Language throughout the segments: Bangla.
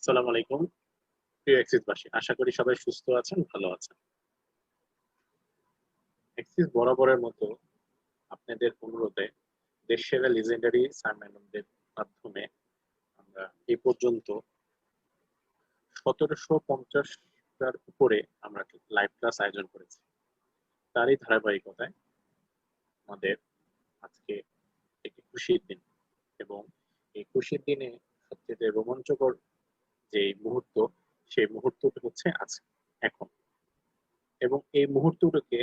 আসসালামু আলাইকুম প্রিয় এক্সিসবাসী, আশা করি সবাই সুস্থ আছেন, ভালো আছেন। এক্সিস বরাবরের মতো আপনাদের অনুরোধে দেশসেরা লিজেন্ডারি স্যার ম্যাডামদের মাধ্যমে আমরা এই পর্যন্ত 1750টার উপরে আমরা লাইভ ক্লাস আয়োজন করেছি। তারই ধারাবাহিকতায় আমাদের আজকে একটি খুশির দিন, এবং এই খুশির দিনে সবচেয়ে রোমাঞ্চকর যে মুহূর্ত, সেই মুহূর্তটি হচ্ছে আজকে, এখন। এবং এই মুহূর্তটাকে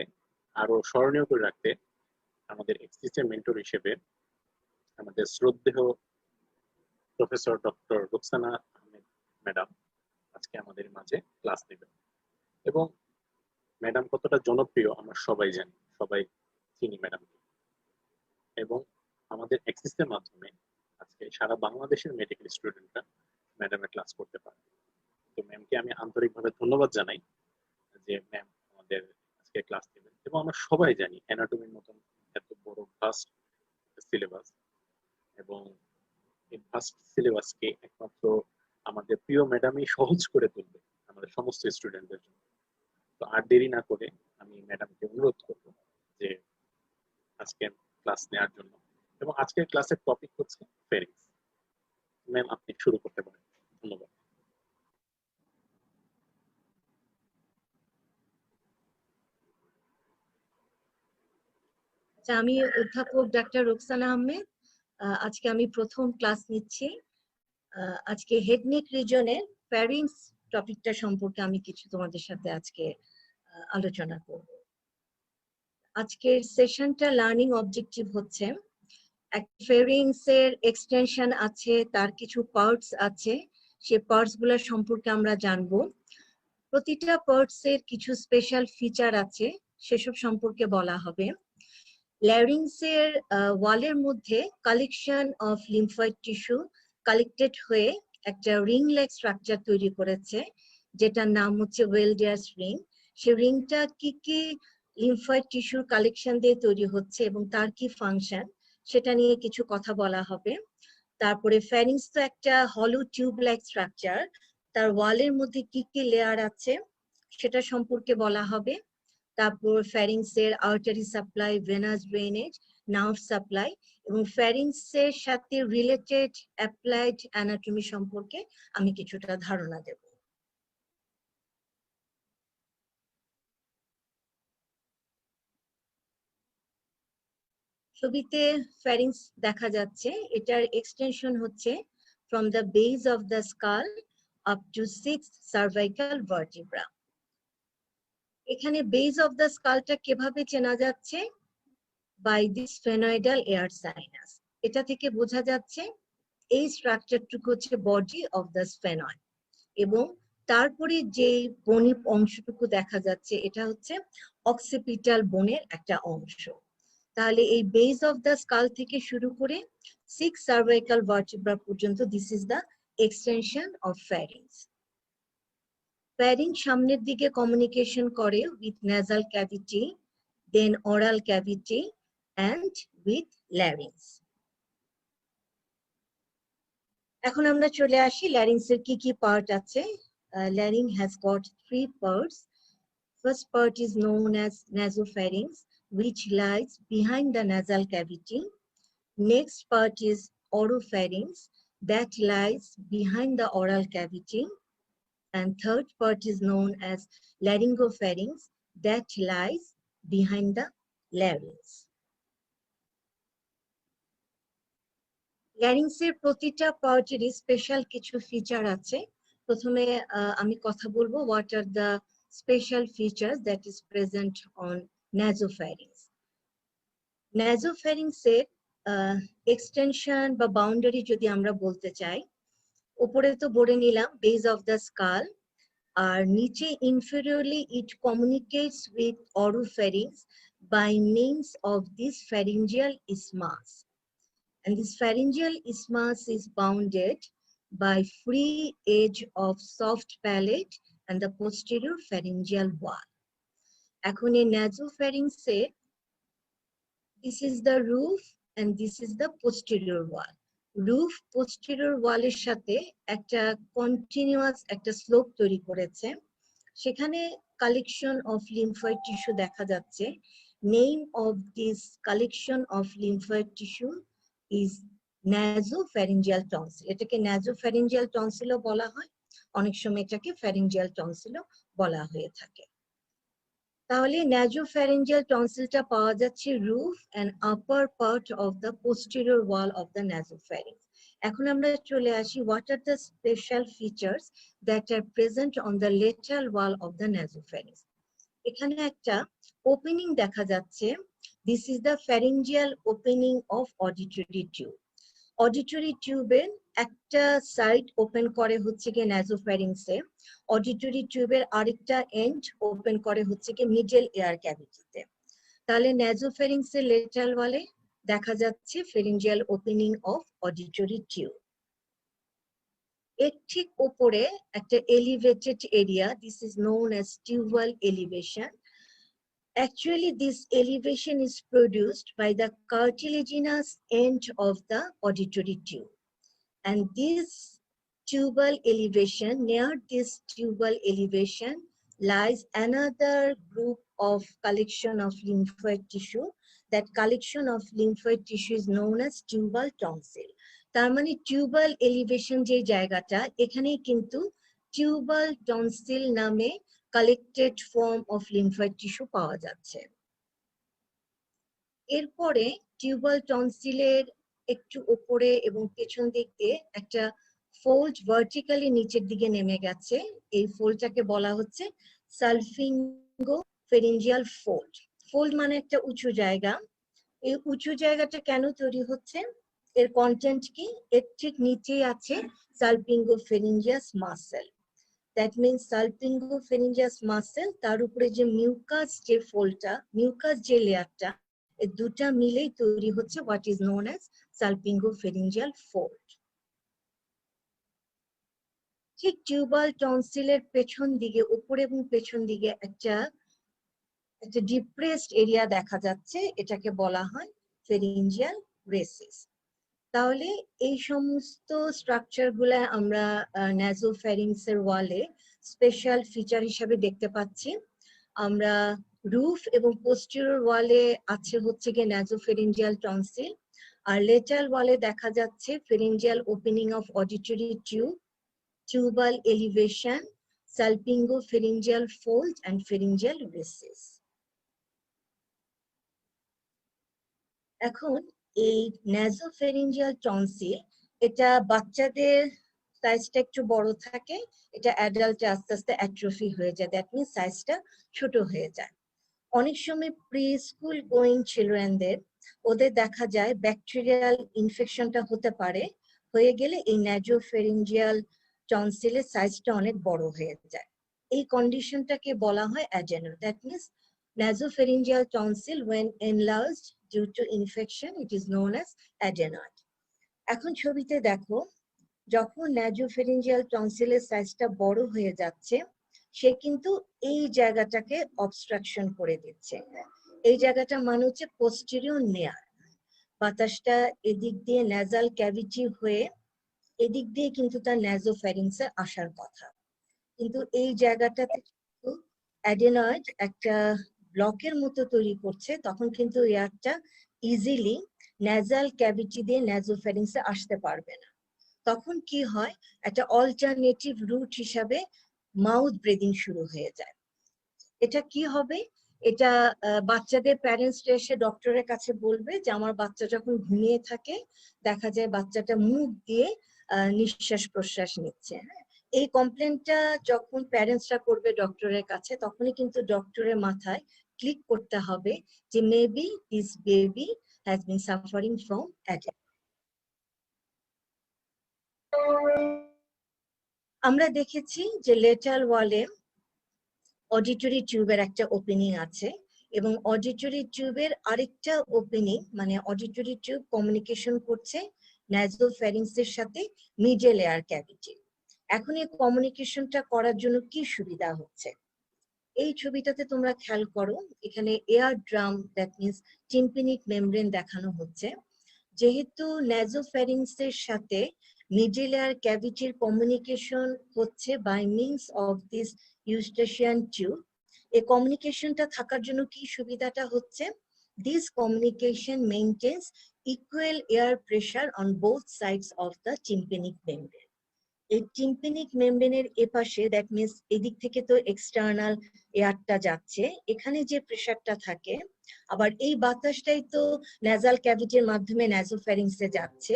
আরো স্মরণীয় করে রাখতে আমাদের এক্সিসের মেন্টর হিসেবে আমাদের শ্রদ্ধেয় professor doctor Rukhsana Ahmed madam আজকে আমাদের মাঝে ক্লাস নেবেন। এবং ম্যাডাম কতটা জনপ্রিয় আমরা সবাই জানি, সবাই চিনি ম্যাডামকে। এবং আমাদের এক্সিসের মাধ্যমে আজকে সারা বাংলাদেশের মেডিকেল স্টুডেন্টরা ম্যাডামের ক্লাস করতে পারে। তো ম্যামকে আমি আন্তরিকভাবে ধন্যবাদ জানাই যে ম্যাম আমাদের আজকে ক্লাস নেবেন। এবং আমরা সবাই জানি অ্যানাটমির মতন এত বড় ভাস্ট সিলেবাস, এবং এই ভাস্ট সিলেবাসকে একমাত্র আমাদের প্রিয় ম্যাডামই সহজ করে তুলবে আমাদের সমস্ত স্টুডেন্টদের জন্য। তো আর দেরি না করে আমি ম্যাডামকে অনুরোধ করব যে আজকে ক্লাস নেওয়ার জন্য। এবং আজকের ক্লাসের টপিক হচ্ছে ফেরিংস। ম্যাম, আপনি শুরু করতে পারেন। ধন্যবাদ। আমি অধ্যাপক ডাক্তার রুকসানা আহমেদ। আজকে আমি প্রথম ক্লাস নিচ্ছি। আজকে হেড নেক রিজনের ফ্যারিংস টপিকটা সম্পর্কে আমি কিছু তোমাদের সাথে আজকে আলোচনা করব। আজকের সেশনটা লার্নিং অবজেক্টিভ হচ্ছে ফ্যারিংস এর এক্সটেনশন আছে, তার কিছু পার্টস আছে, সেই পার্টস গুলো সম্পর্কে আমরা জানবো। প্রতিটা পার্টস এর কিছু স্পেশাল ফিচার আছে, সেসব সম্পর্কে বলা হবে। ল্যারিংস এর ওয়ালের মধ্যে collection of lymphoid tissue collected হয়ে একটা রিং লাইক স্ট্রাকচার তৈরি করেছে, যেটার নাম হচ্ছে ওয়েলডিয়াস রিং। সেই রিংটা কি কি লিম্ফয়েড টিস্যুর কালেকশন দিয়ে তৈরি হচ্ছে এবং তার কি ফাংশন, সেটা নিয়ে কিছু কথা বলা হবে। তারপরে ফ্যারিংস তো একটা হলো টিউব লাইক স্ট্রাকচার, তার ওয়ালের মধ্যে কি কি লেয়ার আছে সেটা সম্পর্কে বলা হবে। তারপর ফ্যারিংস এর artery supply, venous drainage, nerve supply এবং ফ্যারিংস এর সাথে রিলেটেড অ্যাপ্লাইড অ্যানাটমি সম্পর্কে আমি কিছুটা ধারণা দেব। ছবিতে ফ্যারিংস দেখা যাচ্ছে, এটার এক্সটেনশন হচ্ছে from the base of the skull up to 6th cervical vertebra. এখানে বেস অফ দ্য স্কালটা কিভাবে চেনা যাচ্ছে? By this sphenoidal air sinus. এটা থেকে বোঝা যাচ্ছে এই স্ট্রাকচারটুকু হচ্ছে বডি অফ দ্য স্ফেনয়েড, এবং তারপরে যে বনি অংশটুকু দেখা যাচ্ছে এটা হচ্ছে অক্সিপিটাল বোনের একটা অংশ। তাহলে এই বেস অফ দ্য স্কাল থেকে শুরু করে 6 সার্ভাইকাল ভার্টিব্রা পর্যন্ত this is the extension of ফ্যারিংস। ফ্যারিংস সামনের দিকে কমিউনিকেশন করে with nasal cavity, then oral cavity and with larynx. এখন আমরা চলে আসি larynx এর কি কি পার্ট আছে। Larynx has got 3 parts. First part is known as nasopharynx, which lies behind the nasal cavity. Next part is oropharynx, that lies behind the oral cavity. And third part is known as laryngopharynx, that lies behind the larynx. Larynx এর প্রতিটা পার্টেরই স্পেশাল কিছু ফিচার আছে। প্রথমে আমি কথা বলবো what are the special features that is present on nasopharynx. Nasopharynx এর এক্সটেনশন বা বাউন্ডারি যদি আমরা বলতে চাই, উপরে তো বলে নিলাম বেস অফ দ্য স্কাল, আর নিচে inferiorly it communicates with oropharynx by means of this pharyngeal isthmus. And this pharyngeal isthmus is bounded by free edge of soft palate and the posterior pharyngeal wall. এখন এই nasopharynx এর this is the roof and this is the posterior wall. Roof posterior ওয়ালের সাথে একটা কন্টিনিউয়াস একটা স্লোপ তৈরি করেছে। সেখানে কালেকশন অফ লিম্ফয়েড টিস্যু দেখা যাচ্ছে। Name of this collection of lymphoid tissue is nasopharyngeal tonsil. এটাকে নাসোফ্যারিঞ্জিয়াল টনসিলও বলা হয়, অনেক সময় এটাকে ফ্যারিঞ্জিয়াল টনসিলও বলা হয়ে থাকে। তাহলে নাসোফ্যারিঞ্জিয়াল টনসিলটা পাওয়া যাচ্ছে roof and upper part of the posterior wall of the nasopharynx. এখন আমরা চলে আসি, what are the special features that are present on the lateral wall of the nasopharynx. এখানে একটা ওপেনিং দেখা যাচ্ছে। This is the pharyngeal opening of auditory tube. Auditory টিউবের একটা সাইড ওপেন করে হচ্ছে গিয়ে নাসোফ্যারিংসে, অডিটরি টিউবের আরেকটা এন্ড ওপেন করে হচ্ছে গিয়ে মিডল এয়ার ক্যাভিটিতে। তাহলে নাসোফ্যারিংসের লেটারাল ওয়ালে দেখা যাচ্ছে pharyngeal opening of auditory tube. এর ঠিক উপরে একটা elevated area, this is known as tubal elevation. Actually, this elevation is produced by the cartilaginous end of the auditory tube. And this tubal elevation, near this tubal elevation, lies another group of collection of lymphoid tissue. That collection of lymphoid tissue is known as tubal tonsil. তার মানে টিউবাল এলিভেশন যে জায়গাটা, এখানেই কিন্তু টিউবাল টনসিল নামে collected form of lymphoid tissue পাওয়া যাচ্ছে। এরপরে টিউবাল টনসিলের একটু উপরে এবং পেছন দিক দিয়ে একটা ফোল্ড ভার্টিক্যালি নিচের দিকে নেমে গেছে। এই ফোল্ডটাকে বলা হচ্ছে সালফিঙ্গো ফেরিঞ্জিয়াল ফোল্ড। ফোল্ড মানে একটা উঁচু জায়গা। এই উঁচু জায়গাটা কেন তৈরি হচ্ছে, এর কন্টেন্ট কি? এর ঠিক নিচেই আছে সালফিঙ্গো ফেরিঞ্জিয়াস মাসেল। দ্যাট মিনস সালফিঙ্গো ফেরিঞ্জিয়াস মাসেল, তার উপরে যে মিউকাস যে ফোল্ডটা, মিউকাস যে লেয়ারটা, এই দুটা মিলেই তৈরি হচ্ছে what is known as salpingopharyngeal fold. ঠিক টিউবাল টনসিলের পেছন দিকে, উপরে এবং পেছন দিকে একটা ডিপ্রেসড এরিয়া দেখা যাচ্ছে, এটাকে বলা হয় ফেরিঞ্জিয়াল রেসিস। তাহলে এই সমস্ত স্ট্রাকচার গুলা আমরা নাসোফ্যারিংস এর ওয়ালে স্পেশাল ফিচার হিসাবে দেখতে পাচ্ছি। আমরা রুফ এবং পোস্টেরিয়র ওয়ালে আছে হচ্ছে গিয়ে নাসোফ্যারিঞ্জিয়াল টনসিল, আর লেটারাল ওয়ালে দেখা যাচ্ছে pharyngeal opening of auditory tube, tubal elevation, salpingopharyngeal fold and pharyngeal recess. এখন এই নাসোফ্যারিঞ্জিয়াল টনসিল, এটা বাচ্চাদের সাইজটা একটু বড় থাকে, এটা অ্যাডাল্টে আস্তে আস্তে অ্যাট্রফি হয়ে যায়, দ্যাট মিনস সাইজটা ছোট হয়ে যায়। অনেক সময় প্রি স্কুল গোয়িং চিলড্রেনদের, ওদের দেখা যায় ব্যাকটেরিয়াল ইনফেকশনটা হতে পারে, হয়ে গেলে এই নাসোফ্যারিঞ্জিয়াল টনসিলের সাইজটা অনেক বড় হয়ে যায়। এই কন্ডিশনটাকে বলা হয় adeno, that means nasopharyngeal tonsil when enlarged due to infection, it is known as adenoid. এখন ছবিতে দেখো, যখন নাসোফ্যারিঞ্জিয়াল টনসিলের সাইজটা বড় হয়ে যাচ্ছে, সে কিন্তু এই জায়গাটাকে অবস্ট্রাকশন করে দিচ্ছে। এই জায়গাটা মানে হচ্ছে পোস্টেরিয়র নেয়ার, বাতাসটা এদিক দিয়ে ন্যাজাল ক্যাভিটি হয়ে এদিক দিয়ে কিন্তু তার নাসোফ্যারিংসে আসার কথা, কিন্তু এই জায়গাটাতে অ্যাডেনয়েড একটা ব্লকের মতো তৈরি করছে, তখন কিন্তু এয়ারটা ইজিলি ন্যাজাল ক্যাভিটি দিয়ে নাসোফ্যারিংসে আসতে পারবে না। তখন কি হয়, একটা অল্টারনেটিভ রুট হিসাবে মাউথ ব্রিদিং শুরু হয়ে যায়। এটা কি হবে, এটা বাচ্চাদের প্যারেন্টসরা এসে ডক্টরের কাছে বলবে যে আমার বাচ্চা যখন ঘুমিয়ে থাকে, দেখা যায় বাচ্চাটা মুখ দিয়ে নিঃশ্বাস প্রশ্বাস নিচ্ছে। এই কমপ্লেনটা যখন প্যারেন্টসরা করবে ডক্টরের কাছে, তখনই কিন্তু ডক্টরের মাথায় ক্লিক করতে হবে যে maybe this baby has been suffering from adeno. আমরা দেখেছি যে লেটারাল ওয়ালে অডিটরি টিউবের একটা ওপেনিং আছে, এবং অডিটরি টিউবের আরেকটা ওপেনিং, মানে অডিটরি টিউব কমিউনিকেশন করছে নাসোফ্যারিংসের সাথে মিডল এয়ার ক্যাভিটি। এখন এই কমিউনিকেশনটা করার জন্য কি সুবিধা হচ্ছে, এই ছবিটাতে তোমরা খেয়াল করো, এখানে air drum, that means tympanic membrane দেখানো হচ্ছে। যেহেতু ন্যাজোফ্যারিংসের সাথে মিডল এয়ার ক্যাভিটির কমিউনিকেশন হচ্ছে by means of this eustachian tube, এই কমিউনিকেশনটা থাকার জন্য কি সুবিধাটা হচ্ছে, this communication maintains equal air pressure on both sides of the tympanic membrane. এই টিম্প্যানিক মেমব্রেনের এপাশে, দ্যাট মিনস এদিক থেকে তো এক্সটার্নাল এয়ারটা যাচ্ছে, এখানে যে প্রেশারটা থাকে, আবার এই বাতাসটাই তো ন্যাজাল ক্যাভিটির মাধ্যমে ন্যাজোফ্যারিংসে যাচ্ছে,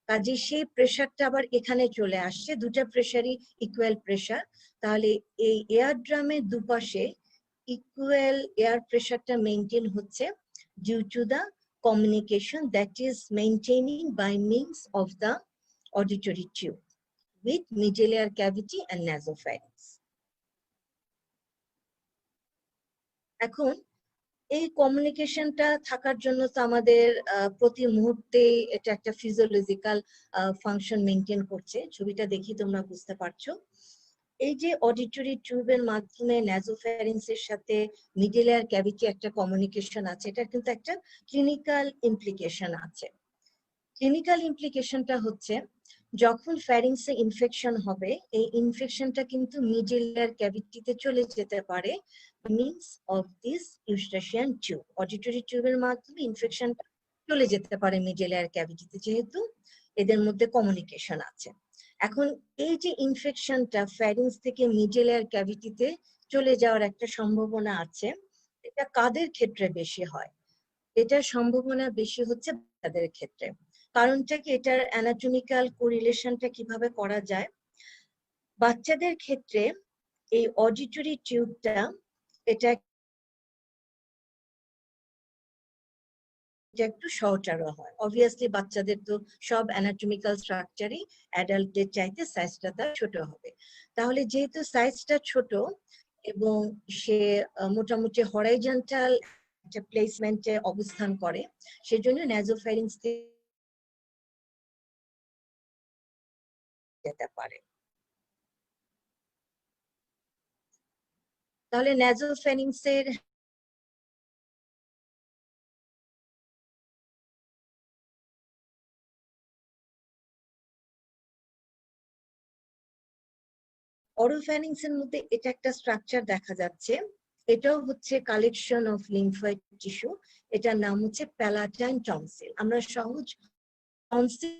কাজে সেই প্রেশারটা আবার এখানে চলে আসছে, দুটা প্রেশারই ইকুয়াল প্রেশার। তাহলে এই এয়ার ড্রামের দুপাশে ইকুয়াল এয়ার প্রেশারটা মেইনটেইন হচ্ছে due to the communication that is maintaining by means of the auditory tube with middle ear cavity and nasopharynx. এখন এই কমিউনিকেশনটা থাকার জন্য তো আমাদের প্রতি মুহূর্তে এটা একটা ফিজিওলজিক্যাল ফাংশন মেনটেন করছে। ছবিটা দেখি তোমরা বুঝতে পারছো। এই যে অডিটরি টিউবের মাধ্যমে ন্যাজোফ্যারিংসের সাথে মিডল এয়ার ক্যাভিটি একটা কমিউনিকেশন আছে, এটা কিন্তু একটা ক্লিনিক্যাল ইমপ্লিকেশন আছে। ক্লিনিক্যাল ইমপ্লিকেশনটা হচ্ছে যখন ফ্যারিংসে ইনফেকশন হবে, এই ইনফেকশনটা কিন্তু মিডল এয়ার ক্যাভিটিতে চলে যেতে পারে means of this eustachian tube. Auditory টিউবের মাধ্যমে ইনফেকশনটা চলে যেতে পারে মিডল এয়ার ক্যাভিটিতে, যেহেতু এদের মধ্যে কমিউনিকেশন আছে। এখন এই যে ইনফেকশনটা ফ্যারিংস থেকে মিডল এয়ার ক্যাভিটিতে চলে যাওয়ার একটা সম্ভাবনা আছে, এটা কাদের ক্ষেত্রে বেশি হয়? এটার সম্ভাবনা বেশি হচ্ছে তাদের ক্ষেত্রে। কারণটা কি, এটার অ্যানাটমিক্যাল কোরিলেশনটা কিভাবে করা যায়? বাচ্চাদের ক্ষেত্রে এই অডিটরি টিউবটা এটা একটু শর্টারও হয়। অবভিয়াসলি বাচ্চাদের তো সব অ্যানাটমিক্যাল স্ট্রাকচারই অ্যাডাল্টদের চাইতে সাইজটা তার ছোট হবে। তাহলে যেহেতু সাইজটা ছোট এবং সে মোটামুটি হরাইজন্টাল একটা প্লেসমেন্টে অবস্থান করে, সেজন্য ন্যাজোফ্যারিংস যেতে পারে। তাহলে ন্যাজোফ্যারিংসের অরোফ্যারিংস এর মধ্যে এটা একটা স্ট্রাকচার দেখা যাচ্ছে, এটাও হচ্ছে কালেকশন অফ লিম্ফয়েড টিস্যু। এটার নাম হচ্ছে প্যালাটাইন টনসিল। আমরা সহজ টনসিল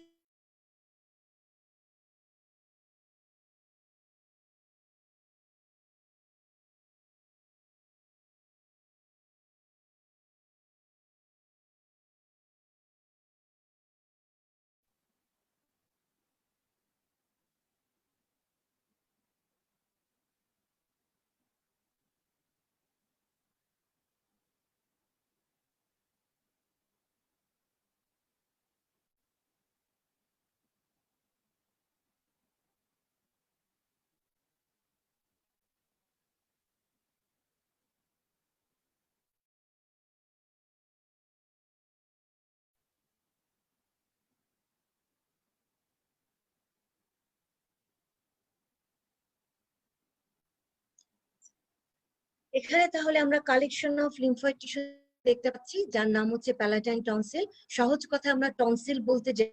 এখানে তাহলে আমরা কালেকশন অফ লিম্ফয়েড টিস্যু দেখতে পাচ্ছি, যার নাম হচ্ছে প্যালাটাইন টনসিল। সহজ কথা আমরা টনসিল বলতে যে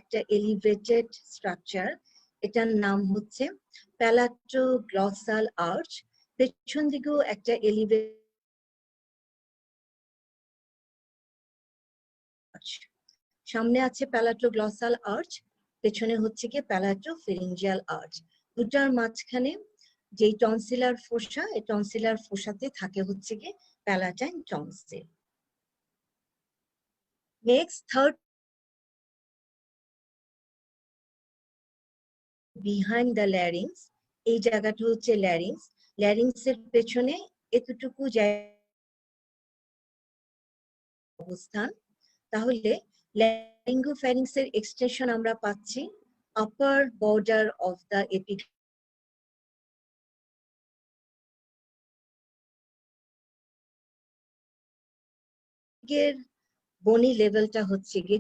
একটা এলিভেটেড স্ট্রাকচার, এটার নাম হচ্ছে প্যালাটোগ্লসাল আর্চ। পেছন দিকেও একটা এলিভেটেড, সামনে আছে প্যালাটোগ্লসাল আর্চ, পেছনে হচ্ছে কি প্যালাটোফেরিঞ্জিয়াল আর্চ। দুটার মাঝখানে যেই টনসিলার ফোসা, এই টনসিলার ফোসাতে থাকে হচ্ছে কি palatine tonsil. Next third, behind the larynx, এই জায়গাটা হচ্ছে ল্যারিংস। ল্যারিংস এর পেছনে এতটুকু অবস্থান। তাহলে ল্যারিঙ্গোফ্যারিংস এর এক্সটেনশন আমরা পাচ্ছি আপার বর্ডার অফ দ্য এপিগ্লটিসের বনি লেভেলটা হচ্ছে গিয়ে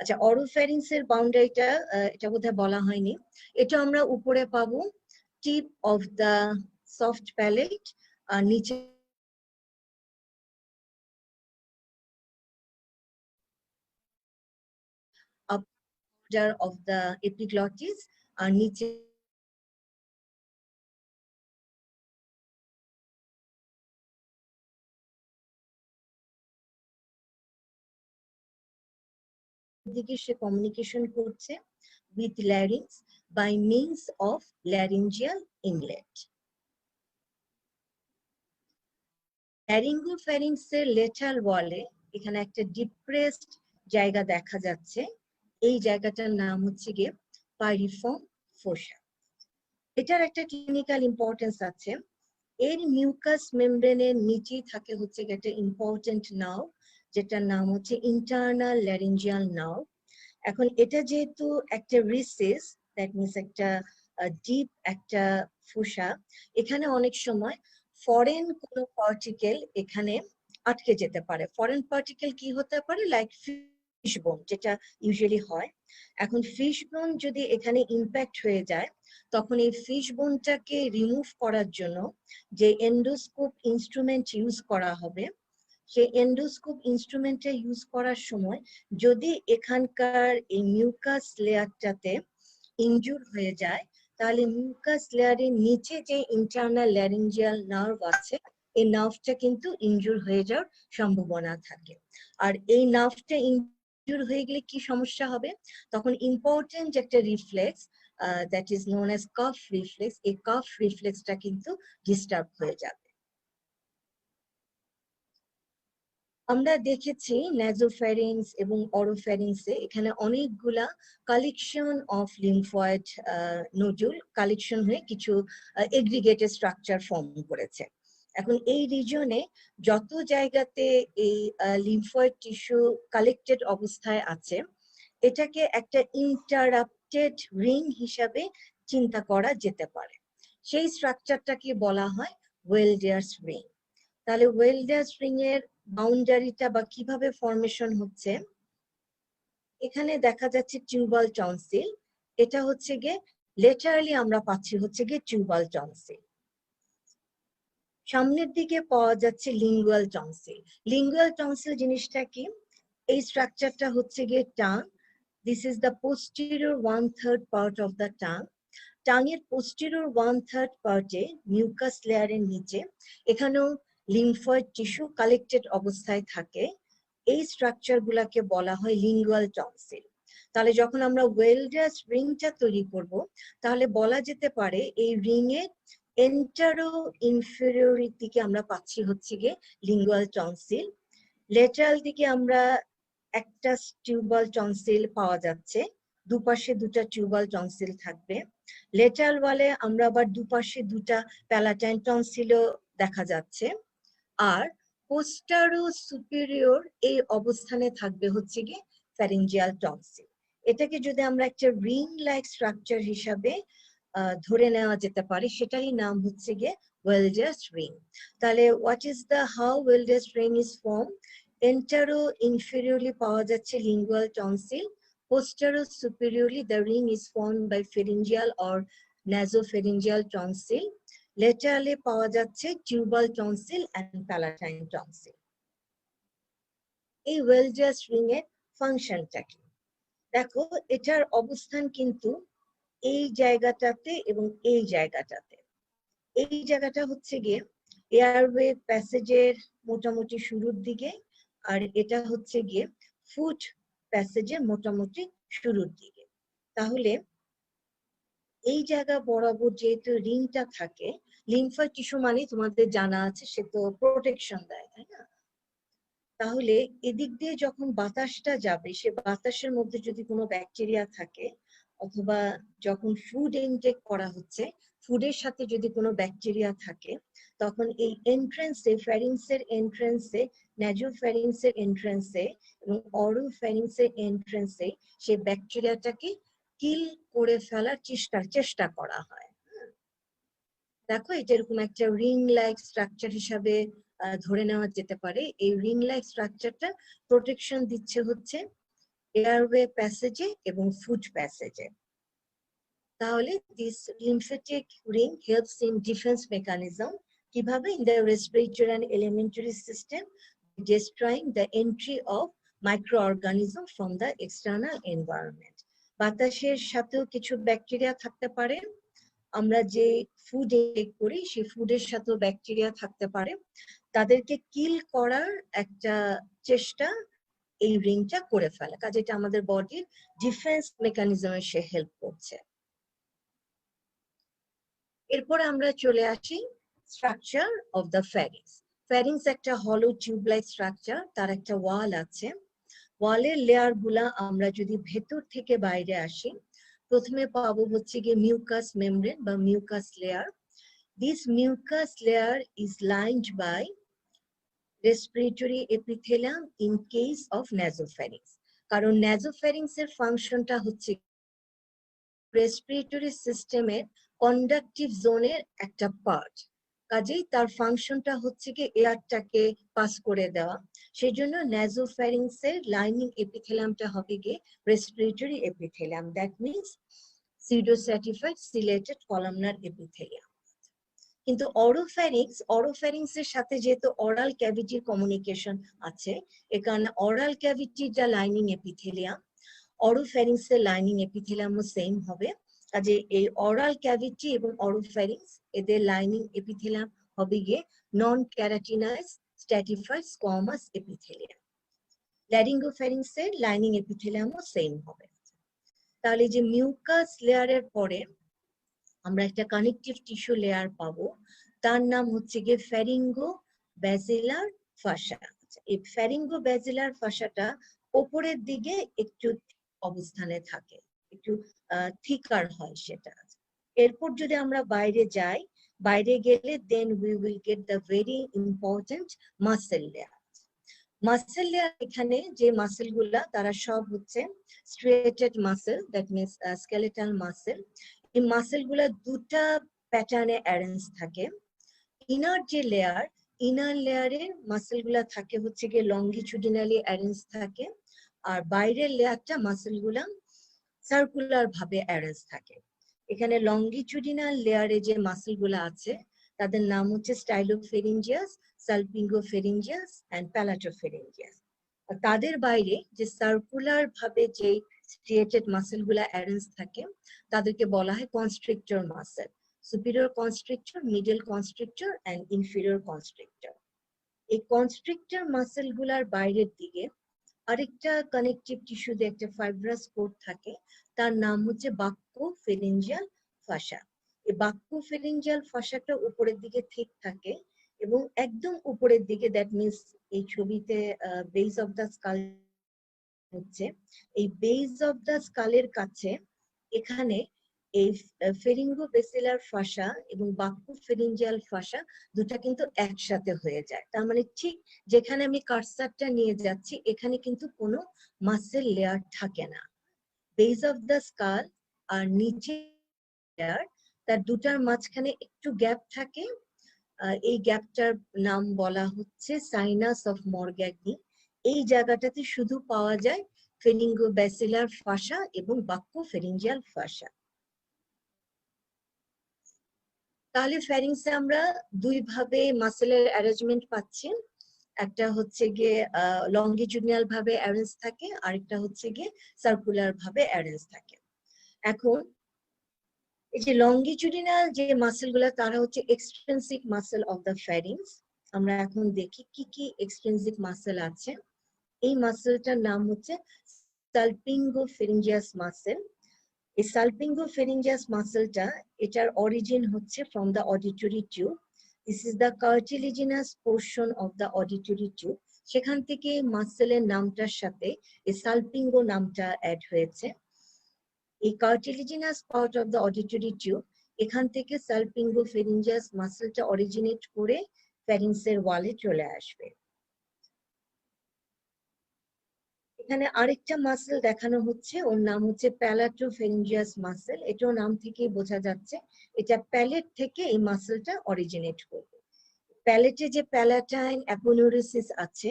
আচ্ছা, অরোফ্যারিংস এর বাউন্ডারিটা এটা বোধহয় বলা হয়নি। এটা আমরা উপরে পাবো tip of the soft palate, আর নিচে upper of the epiglottis, আর নিচে দিকে সে কমিউনিকেশন করছে with larynx by means of laryngeal inlet. Laryngopharynx এর লেটারাল ওয়ালে এখানে একটা ডিপ্রেসড জায়গা দেখা যাচ্ছে, এই জায়গাটার নাম হচ্ছে গিয়ে পাইরিফর্ম ফোসা। এটার একটা ক্লিনিক্যাল ইম্পর্টেন্স আছে। এর মিউকাস মেমব্রেনের নিচেই থাকে হচ্ছে একটা ইম্পর্টেন্ট নার্ভ, যেটার নাম হচ্ছে ইন্টারনাল ল্যারিঞ্জিয়াল নার্ভ। এখন এটা যেহেতু একটা রিসেস, দ্যাট মিনস একটা ডিপ একটা ফোসা, এখানে অনেক সময় ফরেন কোনো পার্টিকেল এখানে আটকে যেতে পারে। ফরেন পার্টিকেল কি হতে পারে? লাইক ফিশ বোন, যেটা ইউজুয়ালি হয়। এখন ফিশ বোন যদি এখানে ইম্প্যাক্ট হয়ে যায়, তখন এই ফিশ বোনটাকে রিমুভ করার জন্য যে এন্ডোস্কোপ ইনস্ট্রুমেন্ট ইউজ করা হবে, সেই এন্ডোস্কোপ ইনস্ট্রুমেন্টটা ইউজ করার সময় যদি এখানকার এই মিউকাস লেয়ারটাতে ইনজুর হয়ে যায়, তাহলে মিউকাস লেয়ারের নিচে যে ইন্টারনাল ল্যারিঞ্জিয়াল নার্ভ আছে, এই নার্ভটা কিন্তু ইনজুর হয়ে যাওয়ার সম্ভাবনা থাকে। আর এই নার্ভটা ইনজুর হয়ে গেলে কি সমস্যা হবে? তখন ইম্পর্টেন্ট একটা reflex that is known as calf reflex, এই কাফ রিফ্লেক্সটা কিন্তু ডিস্টার্ব হয়ে যাবে। আমরা দেখেছি ন্যাজোফ্যারিংস এবং অরোফ্যারিংসে এখানে অনেকগুলা collection of lymphoid nodule collection হয়ে কিছু এগ্রিগেটেড স্ট্রাকচার ফর্ম করেছে। এখন এই রিজনে যত জায়গাতে এই লিম্ফয়েড টিস্যু কালেক্টেড অবস্থায় আছে, এটাকে একটা ইন্টারাপ্টেড রিং হিসাবে চিন্তা করা যেতে পারে। সেই স্ট্রাকচারটাকে বলা হয় ওয়েলডিয়ার্স রিং। তাহলে ওয়েলডিয়ার্স রিং এর বাউন্ডারিটা বা কিভাবে ফরমেশন হচ্ছে, এখানে দেখা যাচ্ছে টিউবাল টনসিল। এটা হচ্ছে গিয়ে লেটারালি আমরা পাচ্ছি হচ্ছে গিয়ে টিউবাল টনসিল। সামনের দিকে পাওয়া যাচ্ছে লিঙ্গুয়াল টনসিল। লিঙ্গুয়াল টনসিল জিনিসটা কি? এই স্ট্রাকচারটা হচ্ছে গিয়ে tongue. This is the posterior 1/3 part of the tongue. টাঙের পোস্টেরিয়র 1/3 পার্টে মিউকাস লেয়ারের নিচে এখানেও লিম্ফয়েড টিস্যু কালেক্টেড অবস্থায় থাকে। এই স্ট্রাকচার গুলাকে বলা হয় লিঙ্গুয়াল টনসিল। তাহলে যখন আমরা ওয়েলডিয়ার্স রিংটা তৈরি করব, তাহলে বলা যেতে পারে এই রিং এর এন্টারো ইনফেরিয়র দিকে আমরা পাচ্ছি হচ্ছে গিয়ে লিঙ্গুয়াল টনসিল। লেটারাল দিকে আমরা একটা টিউবাল টনসিল পাওয়া যাচ্ছে, দুপাশে দুটা টিউবাল টনসিল থাকবে। লেটারাল ওয়ালে আমরা আবার দুপাশে দুটা প্যালাটাইন টনসিলও দেখা যাচ্ছে। আর পোস্টারো সুপিরিয়র এই অবস্থানে থাকবে হচ্ছে গিয়ে ফ্যারিঞ্জিয়াল টনসিল। এটাকে যদি আমরা একটা রিং লাইক স্ট্রাকচার হিসাবে ধরে নেওয়া যেতে পারে, সেটারই নাম হচ্ছে গিয়ে ওয়েলডিয়ার্স রিং। তাহলে what is the how Waldeyer's ring is form? Anteroinferiorly পাওয়া যাচ্ছে lingual tonsil, posterior superiorly the ring is formed by pharyngeal or nasopharyngeal tonsil, laterally পাওয়া যাচ্ছে tubal tonsil and palatine tonsil. এই ওয়েলডিয়ার্স রিং এর ফাংশনটা কি? দেখো, এটার অবস্থান কিন্তু এই জায়গাটাতে এবং এই জায়গাটাতে। এই জায়গাটা হচ্ছে গিয়ে এয়ারওয়ে প্যাসেজের মোটামুটি শুরুর দিকে, আর এটা হচ্ছে গিয়ে ফুট প্যাসেজের মোটামুটি শুরুর দিকে। তাহলে এই জায়গা বরাবর যেহেতু রিংটা থাকে, লিম্ফয়েড টিস্যু মানে তোমাদের জানা আছে সে তো প্রোটেকশন দেয়, তাই না? তাহলে এদিক দিয়ে যখন বাতাসটা যাবে, সে বাতাসের মধ্যে যদি কোনো ব্যাকটেরিয়া থাকে, অথবা যখন ফুড ইনটেক করা হচ্ছে, ফুডের সাথে যদি কোনো ব্যাকটেরিয়া থাকে, তখন এই এন্ট্রান্সে, ফ্যারিংসের এন্ট্রান্সে, ন্যাজোফ্যারিংসের এন্ট্রান্সে এবং অরোফ্যারিংসের এন্ট্রান্সে সেই ব্যাকটেরিয়াটাকে কিল করে ফেলার চেষ্টা করা হয়। দেখো, এটা এরকম একটা রিং লাইক স্ট্রাকচার হিসাবে ধরে নেওয়া যেতে পারে। এই রিং লাইক স্ট্রাকচারটা প্রোটেকশন দিচ্ছে হচ্ছে এয়ারওয়ে প্যাসেজে এবং ফুড প্যাসেজে। তাহলে this lymphatic ring helps in defence mechanism, কিভাবে in the respiratory and alimentary system, destroying the entry of microorganism from the external environment. বাতাসের সাথেও কিছু ব্যাকটেরিয়া থাকতে পারে, আমরা যে ফুড ইনটেক করি সেই ফুডের সাথেও ব্যাকটেরিয়া থাকতে পারে, তাদেরকে কিল করার একটা চেষ্টা এই রিংটা করে ফেলে, কাজে এটা আমাদের বডির ডিফেন্স মেকানিজমে সে হেল্প করছে। এরপরে আমরা চলে আসি স্ট্রাকচার অফ দ্য ফ্যারিংস। ফ্যারিংস একটা হলো টিউব লাইক স্ট্রাকচার, তার একটা ওয়াল আছে। ওয়ালের লেয়ার গুলা আমরা যদি ভেতর থেকে বাইরে আসি, প্রথমে পাবো হচ্ছে গিয়ে মিউকাস মেমব্রেন বা mucous layer. This mucous layer is lined by respiratory epithelium in case of nasopharynx. কারণ ন্যাজোফ্যারিংস এর ফাংশনটা হচ্ছে রেসপিরেটরি সিস্টেমের কন্ডাকটিভ জোনের একটা পার্ট, কাজেই তার ফাংশনটা হচ্ছে কি এয়ারটাকে পাস করে দেওয়া। সেই জন্য ন্যাজোফ্যারিংস এর লাইনিং এপিথেলিয়ামটা হবে গিয়ে respiratory epithelium, that means pseudostratified ciliated columnar epithelium. কিন্তু অরোফ্যারিংস এর সাথে যেহেতু অরাল ক্যাভিটির কমিউনিকেশন আছে, এ কারণে অরাল ক্যাভিটির যা লাইনিং এপিথেলিয়াম, অরোফ্যারিংস এর লাইনিং এপিথেলিয়ামও সেম হবে। কাজে এই অরাল ক্যাভিটি এবং অরোফ্যারিংস এদের লাইনিং এপিথেলিয়াম হবে গিয়ে নন ক্যারাটিনাইজ স্ট্র্যাটিফাইড স্কোয়ামাস এপিথেলিয়াম। ল্যারিঙ্গোফ্যারিংস এর লাইনিং এপিথেলিয়ামও সেম হবে। তাহলে যে মিউকাস লেয়ারের পরে আমরা একটা কানেকটিভ টিস্যু লেয়ার পাবো, তার নাম হচ্ছে গিয়ে ফ্যারিঙ্গো ব্যাসিলার ফাসা। এই ফ্যারিঙ্গো ব্যাসিলার ফাসাটা উপরের দিকে একটু অবস্থানে থাকে, একটু থিকার হয় সেটা। এরপর যদি আমরা বাইরে যাই, বাইরে গেলে then we will get the very important muscle layer. Muscle layer, এখানে যে মাসেল গুলা তারা সব হচ্ছে striated muscle, that means skeletal muscle. এই মাসেল গুলা দুটা প্যাটার্নে অ্যারেঞ্জ থাকে। ইনার যে লেয়ার, ইনার লেয়ারের মাসেল গুলা থাকে হচ্ছে গিয়ে লঙ্গিচুডিনালি অ্যারেঞ্জ থাকে, আর বাইরের লেয়ারটা মাসেল গুলা সার্কুলার ভাবে অ্যারেঞ্জ থাকে। এখানে লঙ্গিচুডিনাল লেয়ারে যে মাসেল গুলা আছে তাদের নাম হচ্ছে স্টাইলোফেরিঞ্জিয়াস, সালপিঙ্গোফেরিঞ্জিয়াস এন্ড প্যালাটোফেরিঞ্জিয়াস। তাদের বাইরে যে সার্কুলার ভাবে যে স্ট্রিয়েটেড মাসেল গুলা অ্যারেঞ্জ থাকে তাদেরকে বলা হয় constrictor muscle, superior constrictor, middle constrictor and inferior constrictor. এই কনস্ট্রিক্টর মাসেল গুলার বাইরের দিকে আরেকটা কানেকটিভ টিস্যুতে একটা ফাইব্রাস কোট থাকে, তার নাম হচ্ছে বাক্যোফেরিঞ্জিয়াল ফাসা। এই বাক্যোফেরিঞ্জিয়াল ফাসাটা উপরের দিকে ঠিক থাকে এবং একদম উপরের দিকে, দ্যাট মিনস এই ছবিতে বেস অফ দ্য স্কাল হচ্ছে, এই বেস অফ দ্য স্কালের কাছে এখানে এই ফেরিঙ্গো বেসিলার ফাসা এবং বাক্যোফেরিঞ্জিয়াল ফাসা দুটা কিন্তু একসাথে হয়ে যায়। তার মানে ঠিক যেখানে আমি কার্সারটা নিয়ে যাচ্ছি এখানে কিন্তু কোনো মাসেল লেয়ার থাকে না। বেস অফ দ্য স্কাল আর নিচে লেয়ার, তার দুটার মাঝখানে একটু গ্যাপ থাকে। এই গ্যাপটার নাম বলা হচ্ছে সাইনাস অফ মরগ্যাগনি। এই জায়গাটাতে শুধু পাওয়া যায় ফেরিঙ্গো বেসিলার ফাসা এবং বাক্যোফেরিঞ্জিয়াল ফাসা। তাহলে ফ্যারিংসে আমরা দুই ভাবে মাসেলের অ্যারেঞ্জমেন্ট পাচ্ছি, একটা হচ্ছে গিয়ে লঙ্গিচুডিনাল ভাবে অ্যারেঞ্জ থাকে, আরেকটা হচ্ছে গিয়ে সার্কুলার ভাবে অ্যারেঞ্জ থাকে। এখন এই যে লঙ্গিচুডিনাল যে মাসেলগুলো তারা হচ্ছে এক্সট্রিনসিক মাসেল অফ দ্য ফ্যারিংস। আমরা এখন দেখি কি কি এক্সট্রিনসিক মাসেল আছে। এই মাসেলটার নাম হচ্ছে সালপিঙ্গোফেরিঞ্জিয়াস মাসেল। এই সালপিঙ্গোফেরিঞ্জিয়াস মাসেলটা, এটার অরিজিন হচ্ছে from the auditory tube. This is the cartilaginous portion of the auditory tube. সেখান থেকে মাসেলের নামটার সাথে এই সালপিঙ্গো নামটা অ্যাড হয়েছে। এই cartilaginous part of the auditory tube, এখান থেকে সালপিঙ্গোফেরিঞ্জিয়াস মাসেলটা অরিজিনেট করে ফ্যারিংসের ওয়ালে চলে আসবে। এখানে আরেকটা মাসেল দেখানো হচ্ছে, ওর নাম হচ্ছে প্যালাটোফেরিঞ্জিয়াস মাসেল। এটাও নাম থেকেই বোঝা যাচ্ছে এটা প্যালেট থেকে এই মাসেলটা অরিজিনেট করবে। প্যালেটে যে প্যালাটাইন অ্যাপোনেউরোসিস আছে,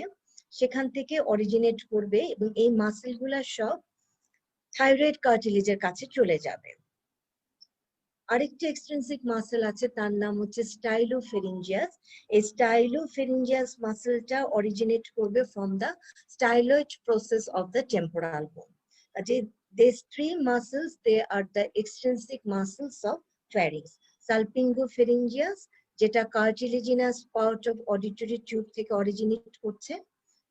সেখান থেকে অরিজিনেট করবে এবং এই মাসেলগুলা সব থাইরয়েড কার্টিলেজের কাছে চলে যাবে। আরেকটি এক্সট্রিনসিক মাসেল আছে, তার নাম হচ্ছে স্টাইলোফেরিঞ্জিয়াস। এই স্টাইলোফেরিঞ্জিয়াস মাসেলটা অরিজিনেট করবে from the styloid process of the temporal বোন। These three muscles, they are the extrinsic muscles of pharynx. Salpingopharyngeus, যেটা cartilaginous part of auditory tube থেকে অরিজিনেট করছে।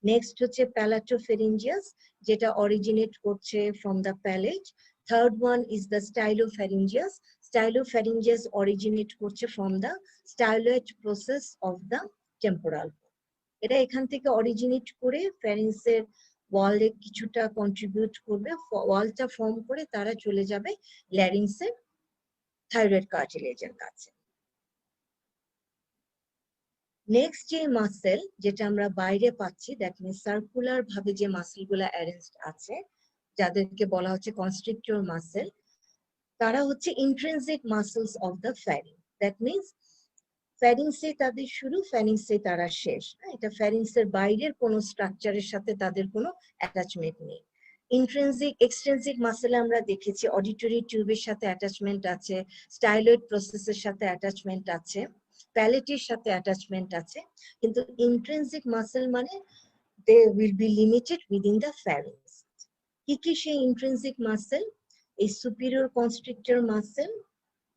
নেক্সট হচ্ছে প্যালাটোফেরিঞ্জিয়াস, যেটা অরিজিনেট করছে from the palate. Third one is the stylopharyngeus. Stylopharyngeus originate করছে from the styloid process of the temporal. এটা এখান থেকে অরিজিনেট করে ফ্যারিংসের ওয়ালে কিছুটা কন্ট্রিবিউট করবে, ওয়ালটা ফর্ম করে তারা চলে যাবে ল্যারিংসের থাইরয়েড কার্টিলেজের কাছে। নেক্সট যে মাসেল যেটা আমরা বাইরে পাচ্ছি, দ্যাট মিনস সার্কুলার ভাবে যে মাসেলগুলো অ্যারেঞ্জড আছে, যাদেরকে বলা হচ্ছে কনস্ট্রিক্টর মাসেল, তারা হচ্ছে intrinsic muscles of the pharynx. That means ফ্যারিংসে তাদের শুরু, ফ্যারিংসে তারা শেষ। এটা ফ্যারিংসের বাইরের কোনো স্ট্রাকচারের সাথে তাদের কোনো অ্যাটাচমেন্ট নেই। ইন্ট্রিনসিক এক্সট্রিনসিক মাসেলে আমরা দেখেছি অডিটরি টিউবের সাথে অ্যাটাচমেন্ট আছে, স্টাইলয়েড প্রসেসের সাথে অ্যাটাচমেন্ট আছে, প্যালেটের সাথে অ্যাটাচমেন্ট আছে, কিন্তু ইন্ট্রিনসিক মাসেল মানে they will be limited within the pharynx. কি কি সেই ইন্ট্রিনসিক মাসেল? এই superior constrictor muscle,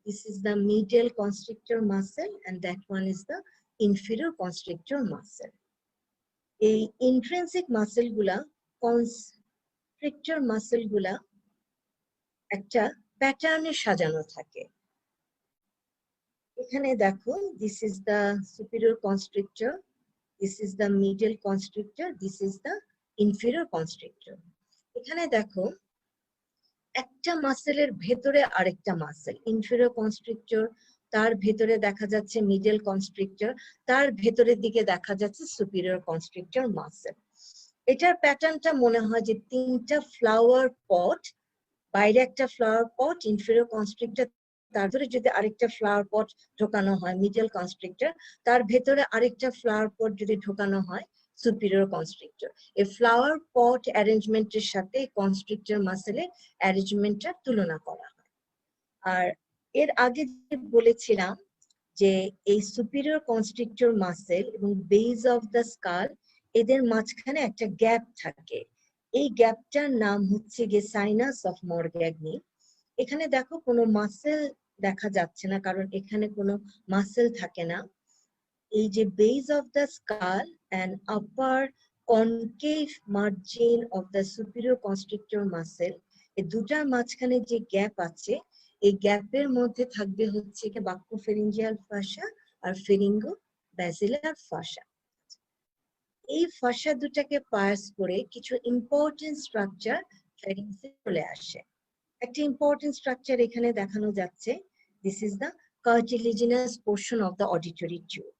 this is the medial constrictor muscle, and that one is the inferior constrictor muscle. এই intrinsic muscle গুলা, constrictor muscle গুলা একটা প্যাটার্নে সাজানো থাকে। এখানে দেখো, this is the superior constrictor, this is the medial constrictor, this is the inferior constrictor. এখানে দেখো একটা মাসেলের ভেতরে আরেকটা মাসেল, ইনফেরিয়র কনস্ট্রিক্টর, তার ভেতরে দেখা যাচ্ছে মিডল কনস্ট্রিক্টর, তার ভেতরের দিকে দেখা যাচ্ছে সুপিরিয়র কনস্ট্রিক্টর মাসেল। এটার প্যাটার্নটা মনে হয় যে তিনটা ফ্লাওয়ার পট, বাইরে একটা ফ্লাওয়ার পট ইনফেরিয়র কনস্ট্রিক্টর, তার ভেতরে যদি আরেকটা ফ্লাওয়ার পট ঢোকানো হয় মিডল কনস্ট্রিক্টর, তার ভেতরে আরেকটা ফ্লাওয়ার পট যদি ঢোকানো হয় সুপিরিয়র কনস্ট্রিক্টর। এই ফ্লাওয়ার পট অ্যারেঞ্জমেন্টের সাথে কনস্ট্রিক্টর মাসেলের অ্যারেঞ্জমেন্টটা তুলনা করা হয়। আর এর আগে যে বলেছিলাম যে এই সুপিরিয়র কনস্ট্রিক্টর মাসেল এবং বেজ অফ দ্য স্কাল, এদের মাঝখানে একটা গ্যাপ থাকে। এই গ্যাপটার নাম হচ্ছে গিয়ে সাইনাস অফ মরগ্যাগনি। এখানে দেখো কোনো মাসেল দেখা যাচ্ছে না, কারণ এখানে কোনো মাসেল থাকে না। এই যে base of the skull and upper concave margin of the superior constrictor muscle, এই দুটার মাঝখানে যে গ্যাপ আছে, এই গ্যাপের মধ্যে থাকবে হচ্ছে বাক্যোফেরিঞ্জিয়াল ফাসা আর ফেরিঙ্গো ব্যাসিলার ফাসা। এই ফাসা দুটাকে পাস করে কিছু ইম্পর্টেন্ট স্ট্রাকচার ফেরিংসে চলে আসে। একটা ইম্পর্টেন্ট স্ট্রাকচার এখানে দেখানো যাচ্ছে, this is the cartilaginous portion of the auditory tube.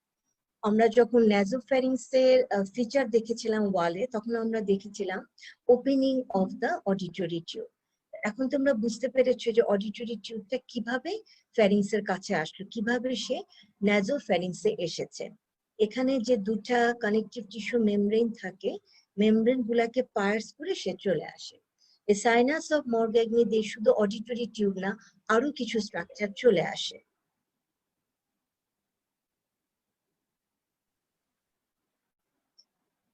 আমরা যখন ন্যাজোফ্যারিংসের ফিচার দেখেছিলাম ওয়ালে, তখন আমরা দেখেছিলাম opening of the auditory tube. এখন তোমরা বুঝতে পেরেছো যে অডিটরি টিউবটা কিভাবে ফ্যারিংসের কাছে আসলো, কিভাবে সে ন্যাজোফ্যারিংসে এসেছে। এখানে যে দুটা কানেকটিভ টিস্যু মেমব্রেন থাকে, মেমব্রেন গুলাকে পার্স করে সে চলে আসে। এই সাইনাস অফ মরগ্যাগনি দিয়ে শুধু অডিটরি টিউব না, আরো কিছু স্ট্রাকচার চলে আসে।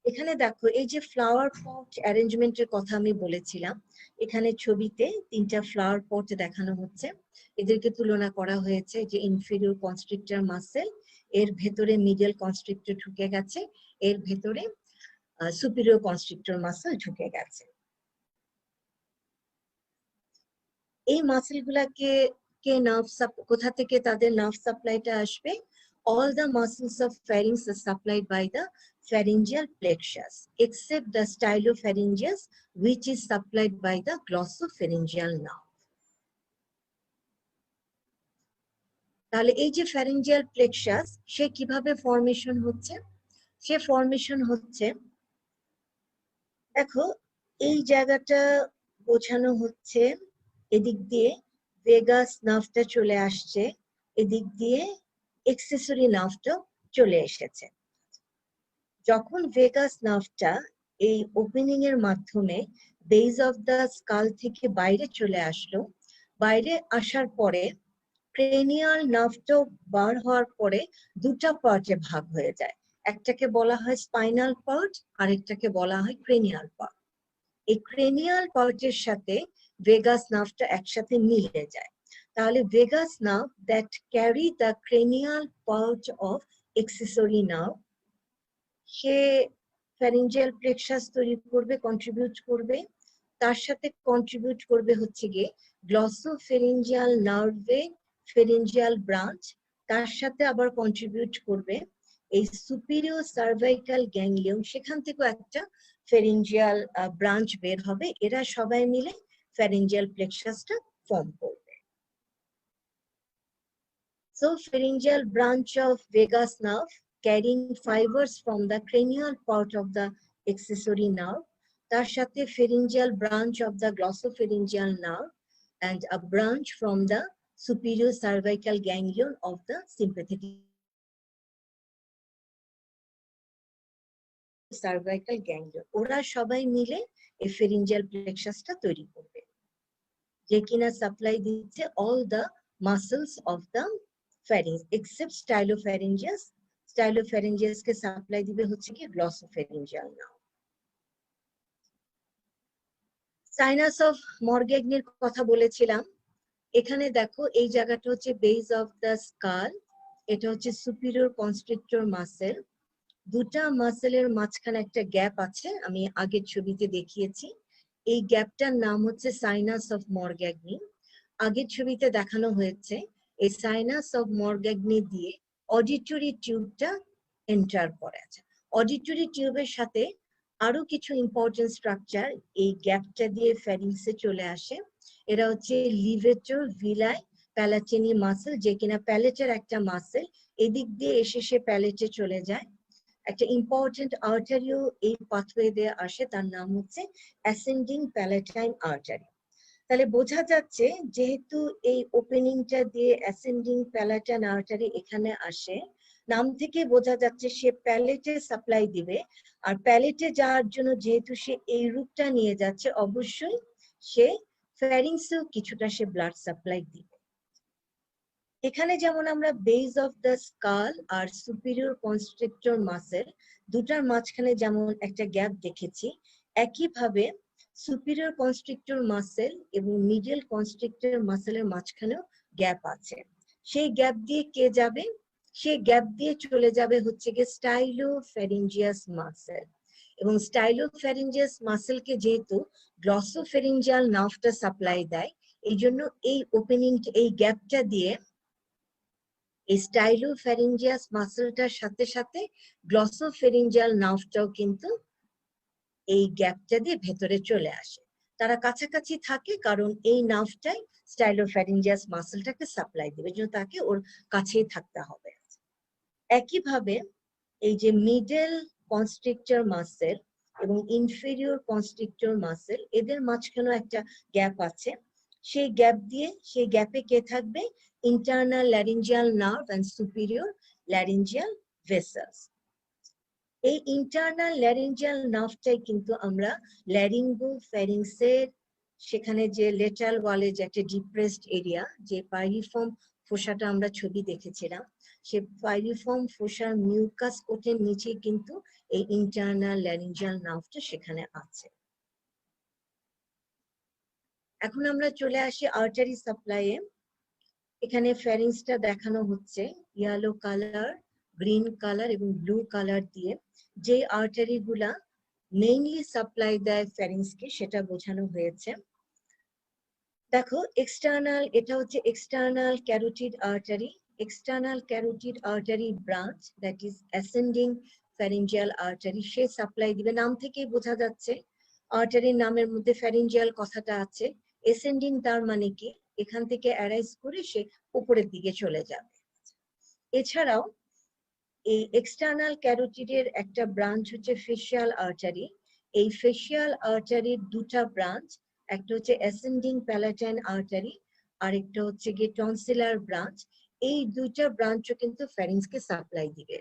এখানে দেখো, এই যে ফ্লাওয়ার পট অ্যারেঞ্জমেন্টের কথা আমি বলেছিলাম, এখানে ছবিতে তিনটা ফ্লাওয়ার পট দেখানো হচ্ছে। এদেরকে তুলনা করা হয়েছে যে ইনফেরিয়র কনস্ট্রিক্টর মাসেল, এর ভেতরে মিডল কনস্ট্রিক্টর ঢুকে গেছে, এর ভেতরে সুপিরিয়র কনস্ট্রিক্টর মাসেল ঢুকে গেছে। এই মাসেল গুলাকে কোথা থেকে তাদের নার্ভ সাপ্লাইটা আসবে? All the muscles of pharynx are supplied by the pharyngeal plexus, except the stylopharyngeus, which is supplied by the glossopharyngeal nerve. তাহলে এই যে pharyngeal plexus, সে কিভাবে ফর্মেশন হচ্ছে? সে ফর্মেশন হচ্ছে, দেখো এই জায়গাটা বোঝানো হচ্ছে, এদিক দিয়ে ভেগাস নার্ভটা চলে আসছে, এদিক দিয়ে এক্সেসরি নার্ভটা চলে এসেছে। যখন ভেগাস নার্ভটা এই ওপেনিং এর মাধ্যমে বেস অফ দ্য স্কাল থেকে বাইরে চলে আসলো, বাইরে আসার পরে ক্রেনিয়াল নার্ভটা বার হওয়ার পরে দুটা পার্টে ভাগ হয়ে যায়। একটাকে বলা হয় স্পাইনাল পার্ট, আরেকটাকে বলা হয় ক্রেনিয়াল পার্ট। এই ক্রেনিয়াল পার্টের সাথে ভেগাস নার্ভটা একসাথে মিলে যায়। তাহলে vagus nerve that carry the cranial part of accessory nerve, say pharyngeal plexus তৈরি করবে, কন্ট্রিবিউট করবে। তার সাথে কন্ট্রিবিউট করবে হচ্ছে গিয়ে গ্লসোফেরিঞ্জিয়াল নার্ভে ফেরিঞ্জিয়াল ব্রাঞ্চ, তার সাথে আবার কন্ট্রিবিউট করবে এই সুপিরিয়র সার্ভাইকাল গ্যাংলিয়ন, সেখান থেকেও একটা ফেরিঞ্জিয়াল ব্রাঞ্চ বের হবে। এরা সবাই মিলে ফ্যারিঞ্জিয়াল প্লেক্সাসটা ফর্ম করবে। So pharyngeal branch of vagus nerve carrying fibers from the cranial part of the accessory nerve, তার সাথে pharyngeal branch of the glossopharyngeal nerve and a branch from the superior cervical ganglion of the sympathetic cervical ganglion। ওরা সবাই মিলে এই pharyngeal plexusটা তৈরি করবে, যে কিনা সাপ্লাই দিচ্ছে all the muscles of the pharynx except stylopharyngeus। stylopharyngeus K supply দিবে হচ্ছে কি glossopharyngeal nerve। সাইনাস অফ মরগ্যাগনির কথা বলেছিলাম। এখানে দেখো এই জায়গাটা হচ্ছে বেস অফ দ্য স্কাল, এটা হচ্ছে সুপিরিয়র কনস্ট্রিক্টর মাসেল। দুটা মাসেলের মাঝখানে একটা গ্যাপ আছে, আমি আগের ছবিতে দেখিয়েছি। এই গ্যাপটার নাম হচ্ছে সাইনাস অফ মরগ্যাগনি। আগের ছবিতে দেখানো হয়েছে এই সাইনাস অফ মরগ্যাগনি দিয়ে অডিটরি টিউবটা এন্টার করে আছে। অডিটরি টিউবের সাথে আরো কিছু ইম্পর্টেন্ট স্ট্রাকচার এই গ্যাপটা দিয়ে ফ্যারিংসে চলে আসে। এরা হচ্ছে লিভেটর ভিলাই প্যালাটিনি মাসেল, যে কিনা প্যালেটের একটা মাসেল, এদিক দিয়ে এসে সে প্যালেটে চলে যায়। একটা ইম্পর্টেন্ট আর্টারিও এই পাথওয়ে দিয়ে আসে, তার নাম হচ্ছে অ্যাসেন্ডিং প্যালাটাইন আর্টারি। তাহলে বোঝা যাচ্ছে যেহেতু এই ওপেনিংটা দিয়ে অ্যাসেন্ডিং প্যালাটাইন আর্টারি এখানে আসে, নাম থেকে বোঝা যাচ্ছে সে প্যালেটে সাপ্লাই দিবে। আর প্যালেটে যাওয়ার জন্য যেহেতু সে এই রূপটা নিয়ে যাচ্ছে, অবশ্যই সে ফ্যারিংসেও কিছুটা সে ব্লাড সাপ্লাই দিবে। এখানে যেমন আমরা বেস অফ দ্য স্কাল আর সুপিরিয়র কনস্ট্রিক্টর মাসেল দুটার মাঝখানে যেমন একটা গ্যাপ দেখেছি, একইভাবে সুপিরিয়র কনস্ট্রিক্টর মাসেল এবং মিডল কনস্ট্রিক্টর মাসেলের মাঝখানেও গ্যাপ আছে। সেই গ্যাপ দিয়ে কে যাবে? সেই গ্যাপ দিয়ে চলে যাবে হচ্ছে গিয়ে স্টাইলোফ্যারিঞ্জিয়াস মাসেল। এবং স্টাইলোফ্যারিঞ্জিয়াস মাসেলকে যেহেতু গ্লসোফেরিঞ্জিয়াল নার্ভটা সাপ্লাই দেয়, এই জন্য এই ওপেনিং, এই গ্যাপটা দিয়ে এই স্টাইলোফ্যারিঞ্জিয়াস মাসেলটার সাথে সাথে গ্লসোফেরিঞ্জিয়াল নার্ভটাও কিন্তু এই গ্যাপটা দিয়ে ভেতরে চলে আসে। তারা কাছাকাছি থাকে কারণ এই নার্ভটাই স্টাইলোফ্যারিঞ্জিয়াস মাসেলটাকে সাপ্লাই দেবে, জন্য তাকে ওর কাছেই থাকতে হবে। একইভাবে এই যে মিডল কনস্ট্রিক্টর মাসেল এবং ইনফেরিয়র কনস্ট্রিক্টর মাসেল, এদের মাঝখানেও একটা গ্যাপ আছে। সেই গ্যাপ দিয়ে, সেই গ্যাপে কে থাকবে? Internal laryngeal nerve and superior laryngeal vessels. এই ইন্টারনাল ল্যারিঞ্জিয়াল নার্ভটাই কিন্তু আমরা ল্যারিঙ্গো ফ্যারিংসের সেখানে যে লেটারাল ওয়ালে যে একটা ডিপ্রেসড এরিয়া, যে পাইরিফর্ম ফোসাটা আমরা ছবি দেখেছিলাম, সে পাইরিফর্ম ফোসার মিউকাস কোটের নিচে কিন্তু এই ইন্টারনাল ল্যারিঞ্জিয়াল নার্ভটা সেখানে আছে। এখন আমরা চলে আসি আর্টারি সাপ্লাইয়ে। এখানে ফ্যারিংসটা দেখানো হচ্ছে ইয়েলো কালার, গ্রিন কালার এবং ব্লু কালার দিয়ে। যে আর্টারি গুলা মেইনলি সাপ্লাই দেয় ফ্যারিংসকে সেটা বোঝানো হয়েছে। দেখো এক্সটার্নাল, এটা হচ্ছে external carotid artery. External carotid artery branch that is ascending pharyngeal artery, say supply দিবে। নাম থেকেই বোঝা যাচ্ছে, আর্টারির নামের মধ্যে ফ্যারিঞ্জিয়াল কথাটা আছে। অ্যাসেন্ডিং তার মানে কি, এখান থেকে অ্যারাইজ করে সে উপরের দিকে চলে যাবে। এছাড়াও এই এক্সটার্নাল ক্যারোটিডের একটা ব্রাঞ্চ হচ্ছে ফেশিয়াল আর্টারি। এই ফেশিয়াল আর্টারির দুটা ব্রাঞ্চ, একটা হচ্ছে অ্যাসেন্ডিং প্যালাটাইন আর্টারি আর একটা হচ্ছে গিয়ে টনসিলার ব্রাঞ্চ। এই দুইটা ব্রাঞ্চও কিন্তু ফ্যারিংসকে সাপ্লাই দিবে।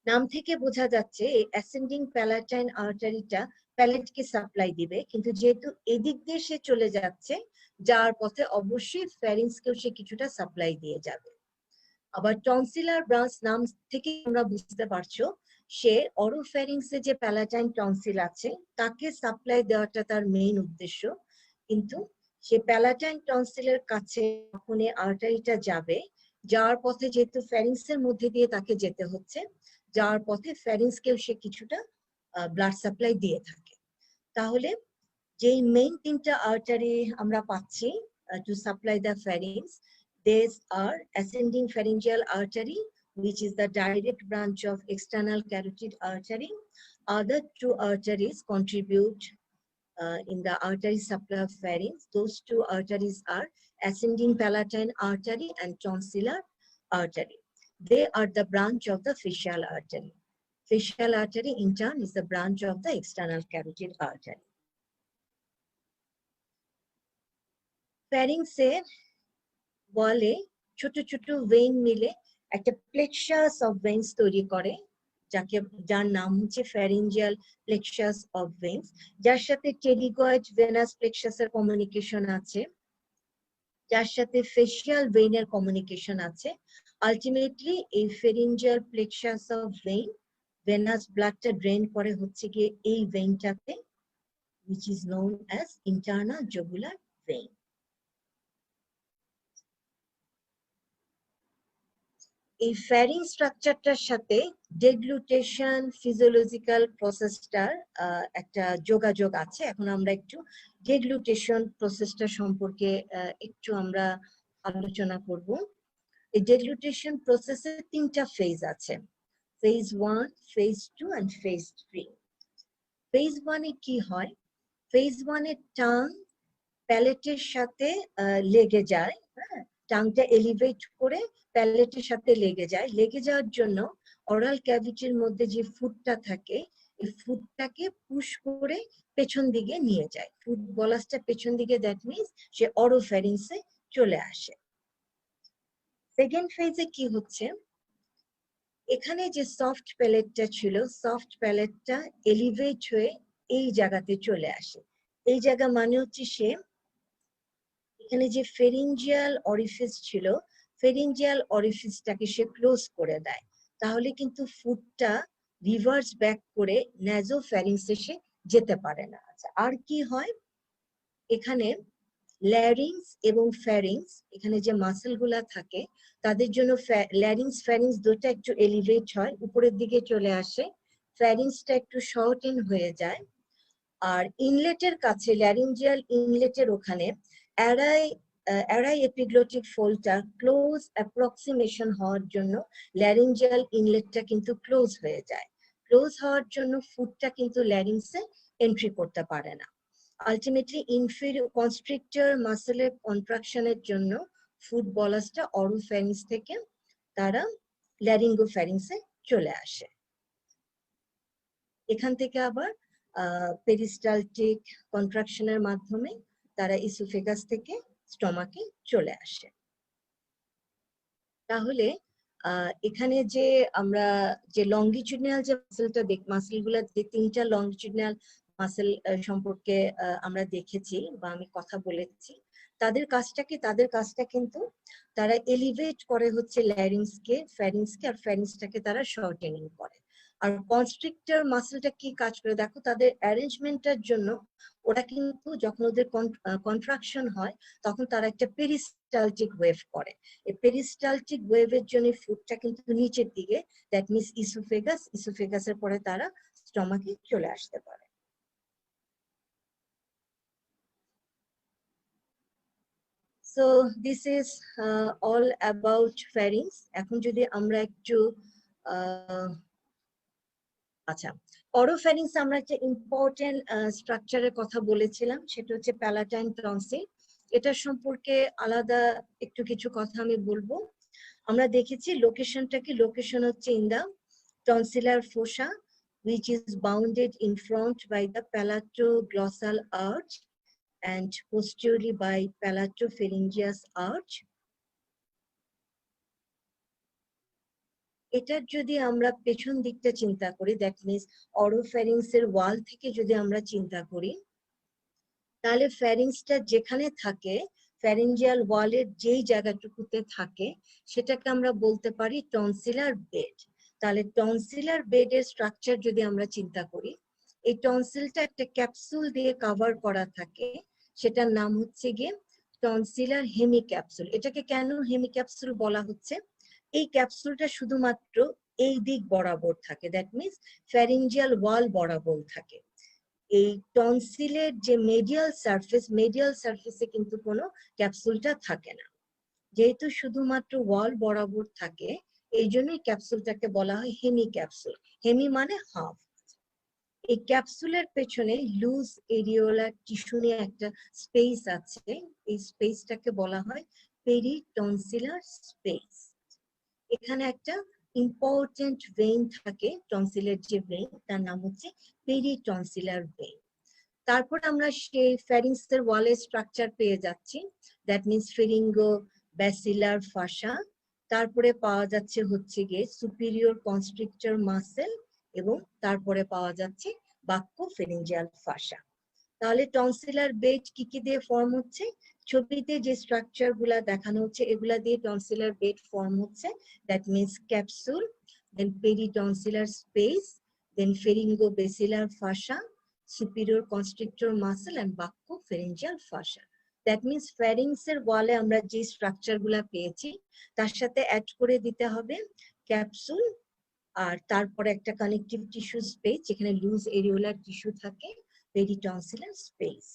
নাম থেকে বোঝা যাচ্ছে এই অ্যাসেন্ডিং প্যালাটাইন আর্টারিটা প্যালেটকে সাপ্লাই দিবে, কিন্তু যেহেতু এদিক দিয়ে সে চলে যাচ্ছে, যার পথে অবশ্যই ফ্যারিংসকেও সে কিছুটা সাপ্লাই দিয়ে যাবে। আবার টনসিলার ব্রাঞ্চ নাম থেকে আমরা বুঝতে পারছো সে অরোফ্যারিংসে যে প্যালাটাইন টনসিল আছে তাকে সাপ্লাই দেওয়াটা তার মেইন উদ্দেশ্য, কিন্তু সে প্যালাটাইন টনসিলের কাছে যখন এই আর্টারিটা যাবে, যাওয়ার পথে যেহেতু ফ্যারিংসের মধ্যে দিয়ে তাকে যেতে হচ্ছে, যাওয়ার পথে ফ্যারিংসকেও সে কিছুটা ব্লাড সাপ্লাই দিয়ে থাকে। তাহলে যেই মেইন তিনটা আর্টারি আমরা পাচ্ছি to supply the pharynx, these are ascending pharyngeal artery, which is the direct branch of external carotid artery. Other two arteries contribute in the artery supply of pharynx. Those two arteries are ascending palatine artery and tonsillar artery. They are the branch of the facial artery. Facial artery in turn is the branch of the external carotid artery. ফ্যারিংসের ওয়ালে ছোট ছোট ভেইন মিলে একটা প্লেক্সাস অফ ভেইনস তৈরি করে, যার নাম হচ্ছে ফ্যারিঞ্জিয়াল প্লেক্সাস অফ ভেইনস, যার সাথে টেরিগয়েড ভেনাস প্লেক্সাসের কমিউনিকেশন আছে, যার সাথে ফেশিয়াল ভেইনের কমিউনিকেশন আছে। আলটিমেটলি এই pharyngeal plexus of vein venous ব্লাডটা ড্রেন করে হচ্ছে গিয়ে এই ভেইনটাতে, which is known as internal jugular vein. এই ফ্যারিং স্ট্রাকচারটার সাথে ডেগ্লুটেশন ফিজিওলজিক্যাল প্রসেসটার একটা যোগাযোগ আছে। এখন আমরা একটু ডেগ্লুটেশন প্রসেসটা সম্পর্কে একটু আমরা আলোচনা করব। এই ডেগ্লুটেশন প্রসেসের তিনটা ফেজ আছে, phase 1, phase 2 and phase 3। Phase 1 এ কি হয়? ফেজ 1 এ টাং প্যালেটের সাথে লেগে যায়, হ্যাঁ, টাংটা এলিভেট করে প্যালেটের সাথে লেগে যায়। লেগে যাওয়ার জন্য অরাল ক্যাভিটির মধ্যে যে ফুডটা থাকে, এই ফুডটাকে পুশ করে পেছন দিকে নিয়ে যায়। ফুড বলাসটা পেছন দিকে, দ্যাট মিনস সে অরোফ্যারিংসে চলে আসে। সেকেন্ড ফেজে কি হচ্ছে? এখানে যে সফট প্যালেটটা ছিল, সফট প্যালেটটা এলিভেট হয়ে এই জায়গাতে চলে আসে। এই জায়গা মানে হচ্ছে সে এখানে যে ফেরিঞ্জিয়াল অরিফিস ছিল, ফেরিঞ্জিয়াল অরিফিসটাকে সে ক্লোজ করে দেয়। তাহলে কিন্তু ফুডটা রিভার্স ব্যাক করে ন্যাজো ফ্যারিংসে সে যেতে পারে না। আচ্ছা, আর কি হয়? এখানে ল্যারিংস এবং ফ্যারিংস, এখানে যে মাসেল গুলা থাকে তাদের জন্য ল্যারিংস ফ্যারিংস দুটো একটু এলিভেট হয়, উপরের দিকে চলে আসে, ফ্যারিংসটা একটু শর্টেন হয়ে যায়। আর ইনলেটের কাছে, ল্যারিঞ্জিয়াল ইনলেটের ওখানে অ্যারাই এপিগ্লোটিক ফোল্ডটা ক্লোজ অ্যাপ্রক্সিমেশন হওয়ার জন্য ল্যারিঞ্জিয়াল ইনলেটটা কিন্তু ক্লোজ হয়ে যায়। ক্লোজ হওয়ার জন্য ফুডটা কিন্তু ল্যারিংসে এন্ট্রি করতে পারে না। আলটিমেটলি ইনফেরিয়র কনস্ট্রিক্টর মাসেলের কন্ট্রাকশনের জন্য ফুড বলাসটা অরোফ্যারিংস থেকে তারা ল্যারিঙ্গোফ্যারিংসে চলে আসে। এখান থেকে আবার পেরিস্টালটিক কন্ট্রাকশনের মাধ্যমে তারা ইসোফেগাস থেকে স্টমাকে চলে আসে। তাহলে এখানে যে আমরা যে লংগিচুডিনাল যে মাসেলটা মাসেলগুলো যে তিনটা লংগিচুডিনাল মাসেল সম্পর্কে আমরা দেখেছি বা আমি কথা বলেছি, তাদের কাজটা কিন্তু তারা এলিভেট করে হচ্ছে ল্যারিংসকে, ফ্যারিংসকে, আর ফ্যারিংসটাকে তারা শর্টেনিং করে। আর কনস্ট্রিক্টর মাসেলটা কি কাজ করে দেখো, তাদের অ্যারেঞ্জমেন্টের জন্য ওরা কিন্তু যখন ওদের কন্ট্রাকশন হয় তখন তারা একটা পেরিস্টালটিক ওয়েভ করে। এই পেরিস্টালটিক ওয়েভের জন্য ফুডটা কিন্তু নিচের দিকে, দ্যাট মিনস ইসোফেগাসের পরে তারা স্টমাকে চলে আসতে পারে। So this is all about pharynx. এখন যদি আমরা একটু আচ্ছা, অরোফ্যারিংস আমরা একটা ইম্পর্টেন্ট স্ট্রাকচারের কথা বলেছিলাম, সেটা হচ্ছে প্যালাটাইন টনসিল। এটা সম্পর্কে আলাদা একটু কিছু কথা আমি বলবো। আমরা দেখেছি লোকেশন হচ্ছে in the tonsillar fossa, which is bounded in front by the palatoglossal arch and posteriorly by palatopharyngeus arch. এটার যদি আমরা পেছন দিকটা চিন্তা করি, দ্যাট মিনস অরোফ্যারিংস এর ওয়াল থেকে যদি আমরা চিন্তা করি, তাহলে ফ্যারিংসটা যেখানে থাকে, ফ্যারিঞ্জিয়াল ওয়ালের যেই জায়গাটুকুতে থাকে, সেটাকে আমরা বলতে পারি টনসিলার বেড। তাহলে টনসিলার বেডের স্ট্রাকচার যদি আমরা চিন্তা করি, এই টনসিলটা একটা ক্যাপসুল দিয়ে কভার করা থাকে, সেটার নাম হচ্ছে গিয়ে টনসিলার হেমিক্যাপসুল। এটাকে কেন হেমিক্যাপসুল বলা হচ্ছে? এই ক্যাপসুলটা শুধুমাত্র এই দিক বরাবর থাকে, দ্যাট মিনস ফ্যারিঞ্জিয়াল ওয়াল বরাবর থাকে। এই টনসিলের যে মেডিয়াল সারফেসে কিন্তু কোনো ক্যাপসুলটা থাকে না। যেহেতু শুধুমাত্র ওয়াল বরাবর থাকে, এই জন্যই ক্যাপসুলটাকে বলা হয় হেমি ক্যাপসুল। হেমি মানে হাফ। এই ক্যাপসুলের পেছনে লুজ এরিওলার টিস্যু নিয়ে একটা স্পেস আছে, এই স্পেসটাকে বলা হয় পেরিটনসিলার স্পেস। এখানে একটা ইম্পর্টেন্ট ভেইন থাকে, টনসিলের যে ভেইন, তার নাম হচ্ছে পেরিটনসিলার ভেইন। তারপর আমরা সেই ফ্যারিংস এর ওয়ালের স্ট্রাকচার পেয়ে যাচ্ছি, দ্যাট মিনস ফেরিঙ্গো ব্যাসিলার ফাসা। তারপরে পাওয়া যাচ্ছে হচ্ছে গিয়ে সুপিরিয়র কনস্ট্রিক্টর মাসেল, এবং তারপরে পাওয়া যাচ্ছে বাক্য ফেরিঞ্জিয়াল ফাসা। তাহলে টনসিলার বেড কি কি দিয়ে ফর্ম হচ্ছে? ছবিতে যে স্ট্রাকচার গুলা দেখানো হচ্ছে, এগুলা দিয়ে টনসিলার বেড ফর্ম হচ্ছে, that means capsule, then peritonsillar space, then pharyngobasilar fascia, superior constrictor muscle and buccopharyngeal fascia. That means pharynx এর ওয়ালে আমরা যে স্ট্রাকচার গুলা পেয়েছি, তার সাথে অ্যাড করে দিতে হবে ক্যাপসুল, আর তারপরে একটা কানেকটিভ টিস্যু স্পেস যেখানে লুজ এরিওলার টিস্যু থাকে, পেরিটনসিলার স্পেস।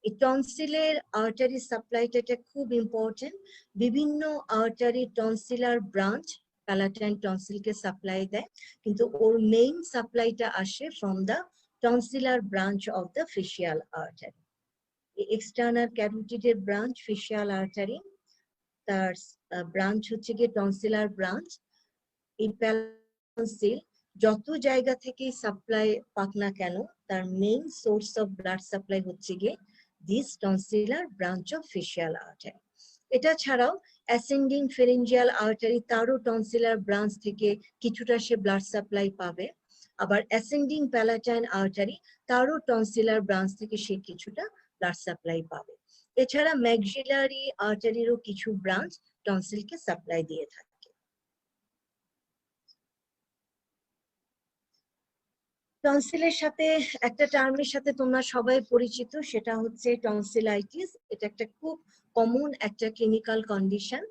এই টনসিলের আর্টারি সাপ্লাইটা খুব ইম্পর্টেন্ট। বিভিন্ন আর্টারি টনসিলার ব্রাঞ্চ প্যালাটাইন টনসিলকে সাপ্লাই দেয়, কিন্তু ওর মেইন সাপ্লাইটা আসে from the tonsillar branch of the facial artery. External ক্যারোটিডের ব্রাঞ্চ ফেসিয়াল আর্টারি, তার ব্রাঞ্চ হচ্ছে গিয়ে টনসিলার ব্রাঞ্চ। এই টনসিল যত জায়গা থেকে সাপ্লাই পাক না কেন, তার main source of blood supply হচ্ছে গিয়ে this tonsillar branch of facial artery. এটা ছাড়াও অ্যাসেন্ডিং ফেরিঞ্জিয়াল আর্টারি, তারও টনসিলার ব্রাঞ্চ থেকে কিছুটা সে ব্লাড সাপ্লাই পাবে। আবার অ্যাসেন্ডিং প্যালাটাইন আর্টারি, তারও টনসিলার ব্রাঞ্চ থেকে সে কিছুটা ব্লাড সাপ্লাই পাবে। এছাড়া ম্যাক্সিলারি আর্টারিরও কিছু ব্রাঞ্চ টনসিলকে সাপ্লাই দিয়ে থাকে। টনসিলের সাথে একটা টার্মের সাথে তোমরা সবাই পরিচিত, সেটা হচ্ছে টনসিলাইটিস। এটা একটা খুব কমন একটা ক্লিনিক্যাল কন্ডিশন।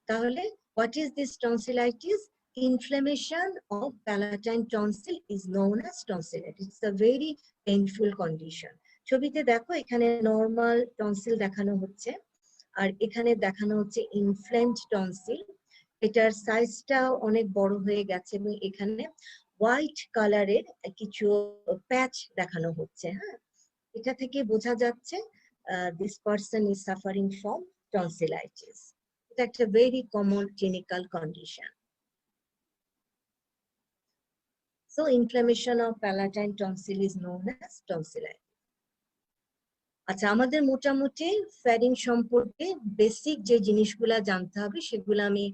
তাহলে what is this tonsillitis? Inflammation of palatine tonsil is known as tonsillitis. It's a very painful condition. ছবিতে দেখো, এখানে নরমাল টনসিল দেখানো হচ্ছে, আর এখানে দেখানো হচ্ছে ইনফ্লেমড টনসিল। এটার সাইজটা অনেক বড় হয়ে গেছে এবং এখানে হোয়াইট কালারের কিছু প্যাচ দেখানো হচ্ছে। হ্যাঁ, এটা থেকে বোঝা যাচ্ছে this person is suffering from tonsillitis. এটা একটা very common clinical condition. So inflammation of palatine tonsil is known as tonsillitis. আচ্ছা, আমাদের মোটামুটি ফ্যারিং সম্পর্কে বেসিক যে জিনিসগুলা জানতে হবে সেগুলো আমি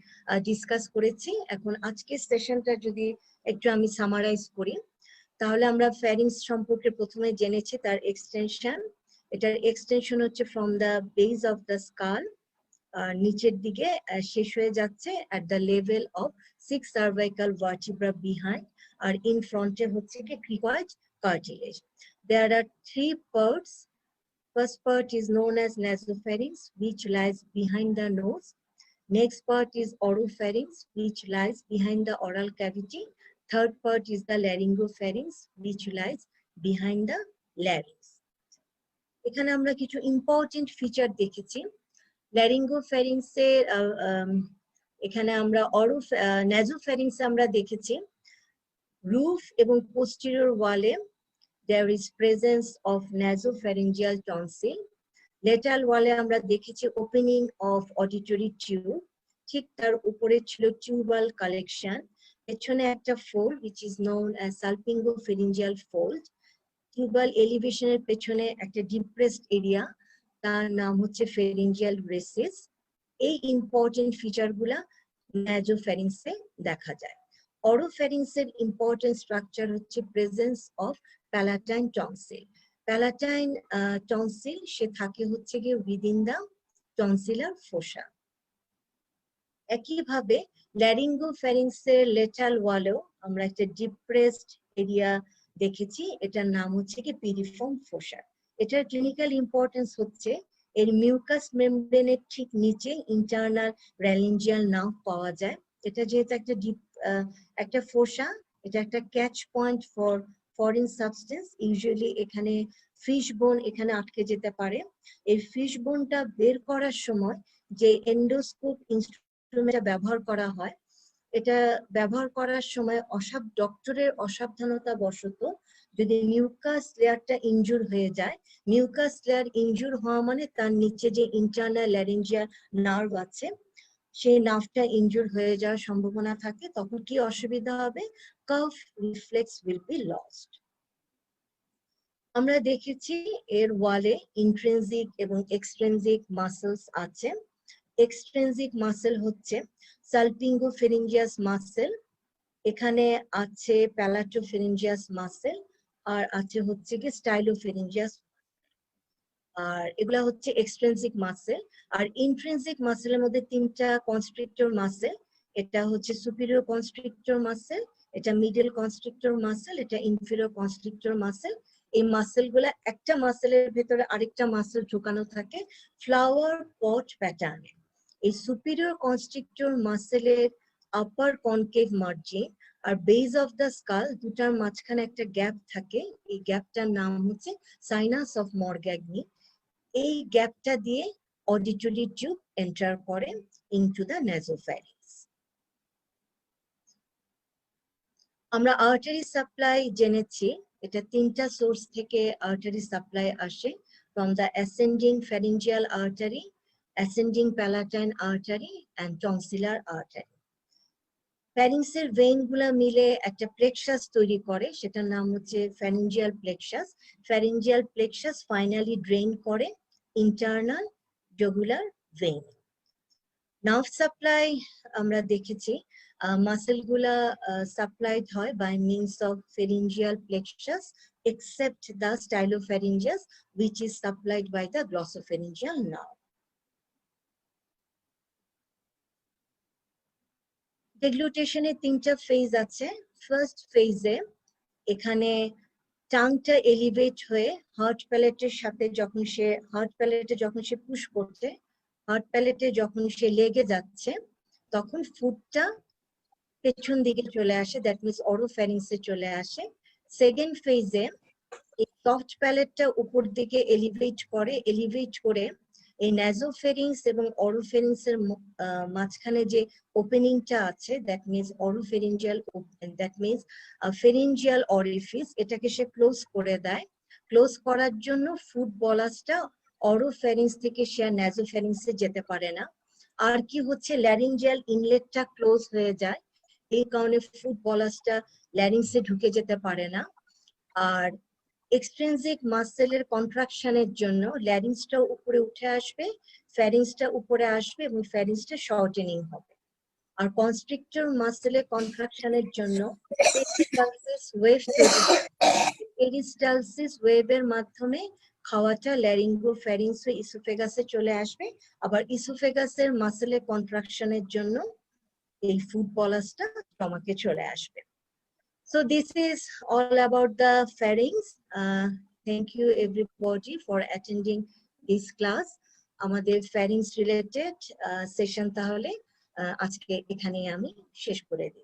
ডিসকাস করেছি। এখন আজকের সেশনটা যদি একটু আমি সামারাইজ করি, তাহলে আমরা ফ্যারিংস সম্পর্কে প্রথমে জেনেছি তার এক্সটেনশন। এটার এক্সটেনশন হচ্ছে from the base of the skull, নিচের দিকে শেষ হয়ে যাচ্ছে at the level of 6 cervical vertebra behind, R in ফ্রন্টে হচ্ছে কি cricoid cartilage. There are 3 parts. First part is known as nasopharynx, which lies behind the nose. Next part is oropharynx, which lies behind the oral cavity. Third part is the laryngopharynx, which lies behind the larynx. এখানে আমরা কিছু ইম্পর্টেন্ট ফিচার দেখেছি। ল্যারিঙ্গোফ্যারিংস এর এখানে আমরা নাসোফ্যারিংস আমরা দেখেছি রুফ এবং পোস্টেরিয়র ওয়ালে there is presence of nasopharyngeal tonsil. Lateral ওয়ালে আমরা দেখেছি ওপেনিং অফ অডিটরি টিউব, ঠিক তার উপরে ছিল টিউবাল কালেকশন, পেছনে একটা fold which is known as salpingopharyngeal fold. Tubal এলিভেশনের পেছনে একটা ডিপ্রেসড এরিয়া, তার নাম হচ্ছে ফেরিঞ্জিয়াল রেসিস। এই ইম্পর্টেন্ট ফিচারগুলা ন্যাজোফ্যারিংসে দেখা যায়। অরোফ্যারিংসের ইম্পর্টেন্ট স্ট্রাকচার হচ্ছে presence of palatine tonsil. Palatine tonsil সে থাকে হচ্ছে গিয়ে উইদিন দা টনসিলার ফোসা। একইভাবে ল্যারিঙ্গোফ্যারিংসের লেটাল ওয়ালেও আমরা একটা ডিপ্রেসড এরিয়া দেখেছি, এটার নাম হচ্ছে কি পিরিফর্ম ফোসা। এটার ক্লিনিক্যাল ইম্পর্টেন্স হচ্ছে এর মিউকাস মেমব্রেনের ঠিক নিচে ইন্টারনাল র্যালিঞ্জিয়াল নার্ভ পাওয়া যায়। এটা যেহেতু একটা একটা ফোসা, এটা একটা catch point for foreign substance. Usually এখানে ফিশ বোন এখানে আটকে যেতে পারে। এই ফিশ বোনটা বের করার সময় যে এন্ডোস্কোপ ইনস্ট্রুমেন্টটা ব্যবহার করা হয়, এটা ব্যবহার করার সময় ডক্টরের অসাবধানতা বশত যদি মিউকাস লেয়ারটা ইনজুর হয়ে যায়, মিউকাস লেয়ার ইনজুর হওয়া মানে তার নিচে যে ইন্টারনাল ল্যারিঞ্জিয়াল নার্ভ আছে সেই নার্ভটা ইনজুর হয়ে যাওয়ার সম্ভাবনা থাকে। তখন কি অসুবিধা হবে? Calf reflex will be lost. আমরা দেখেছি এর ওয়ালে ইন্ট্রিনসিক এবং এক্সট্রিনসিক মাসেলস আছে। এক্সট্রিনসিক মাসেল হচ্ছে সালপিঙ্গোফেরিঞ্জিয়াস মাসেল, এখানে আছে প্যালাটোফেরিঞ্জিয়াস মাসেল, আর আছে হচ্ছে কি স্টাইলোফেরিঞ্জিয়াস, আর এগুলা হচ্ছে এক্সট্রিনসিক মাসেল। আর ইন্ট্রিনসিক মাসেলের মধ্যে তিনটা কনস্ট্রিক্টর মাসেল, এটা হচ্ছে সুপিরিয়র কনস্ট্রিক্টর মাসেল, এটা মিডল কনস্ট্রিক্টর মাসেল, এটা ইনফিরিয়র কনস্ট্রিক্টর মাসেল। এই মাসেল গুলা একটা মাসেলের ভেতরে আরেকটা মাসেল ঢুকানো থাকে ফ্লাওয়ার পট প্যাটার্নে। এই সুপিরিয়র কনস্ট্রিক্টর মাসেলের আপার কনকেভ মার্জিন আর বেস অফ দ্য স্কাল দুটার মাঝখানে একটা গ্যাপ থাকে, এই গ্যাপটার নাম হচ্ছে সাইনাস অফ মরগ্যাগনি। এই গ্যাপটা দিয়ে অডিটরি টিউব এন্টার করে ইনটু দ্য নাসোফ্যারিংস। আমরা আর্টারি সাপ্লাই জেনেছি, এটা তিনটা সোর্স থেকে আর্টারি সাপ্লাই আসে, from the ascending pharyngeal artery, ascending palatine artery and tonsillar artery. ফ্যারিংসের ভেইন গুলা মিলে একটা প্লেক্সাস তৈরি করে, সেটার নাম হচ্ছে pharyngeal plexus. Pharyngeal plexus finally drain করে internal jugular vein. Nerve supply আমরা দেখেছি, মাসেল গুলা সাপ্লাইড হয় by means of pharyngeal plexus except the stylopharyngeus which is supplied by the glossopharyngeal nerve. ডেগ্লুটেশনে তিনটা ফেজ আছে। ফার্স্ট ফেজে এখানে টাংটা এলিভেট হয়ে হার্ট প্যালেটের সাথে যখন সে পুশ করছে, হার্ট প্যালেটে যখন সে লেগে যাচ্ছে, তখন ফুডটা পেছন দিকে চলে আসে, দ্যাট মিনস অরোফ্যারিংসে চলে আসে। সেকেন্ড ফেজে এই সফট প্যালেটটা উপর দিকে এলিভেট করে এই নাসোফেরিংস এবং অরোফেরিংসের মাঝখানে যে ওপেনিংটা আছে, that means oropharyngeal, that means pharyngeal orifice, এটাকে সে ক্লোজ করে দেয়। ক্লোজ করার জন্য ফুড বলাসটা অরোফেরিংস থেকে সে আর নাসোফেরিংসে যেতে পারে না। আর কি হচ্ছে, ল্যারিঞ্জিয়াল ইনলেটটা ক্লোজ হয়ে যায়, এই কারণে ফুড বলাসটা ল্যারিংসে ঢুকে যেতে পারে না। আর এক্সট্রিনসিক মাসেলের কন্ট্রাকশনের জন্য ল্যারিংসটা উপরে উঠে আসবে, ফ্যারিংসটা উপরে আসবে এবং ফ্যারিংসটা শর্টেনিং হবে। আর কনস্ট্রিক্টর মাসেলের কন্ট্রাকশনের জন্য পেরিস্টালসিস ওয়েভের মাধ্যমে খাওয়াটা ল্যারিঙ্গোফ্যারিংস হয়ে ইসোফেগাসে চলে আসবে। আবার ইসোফেগাসের মাসেলের কন্ট্রাকশনের জন্য এই ফুড বলাসটা স্টমাকে চলে আসবে। So this is all about the pharynx. Thank you everybody for attending this class. আমাদের pharynx related session তাহলে আজকে এখানেই আমি শেষ করে দিই।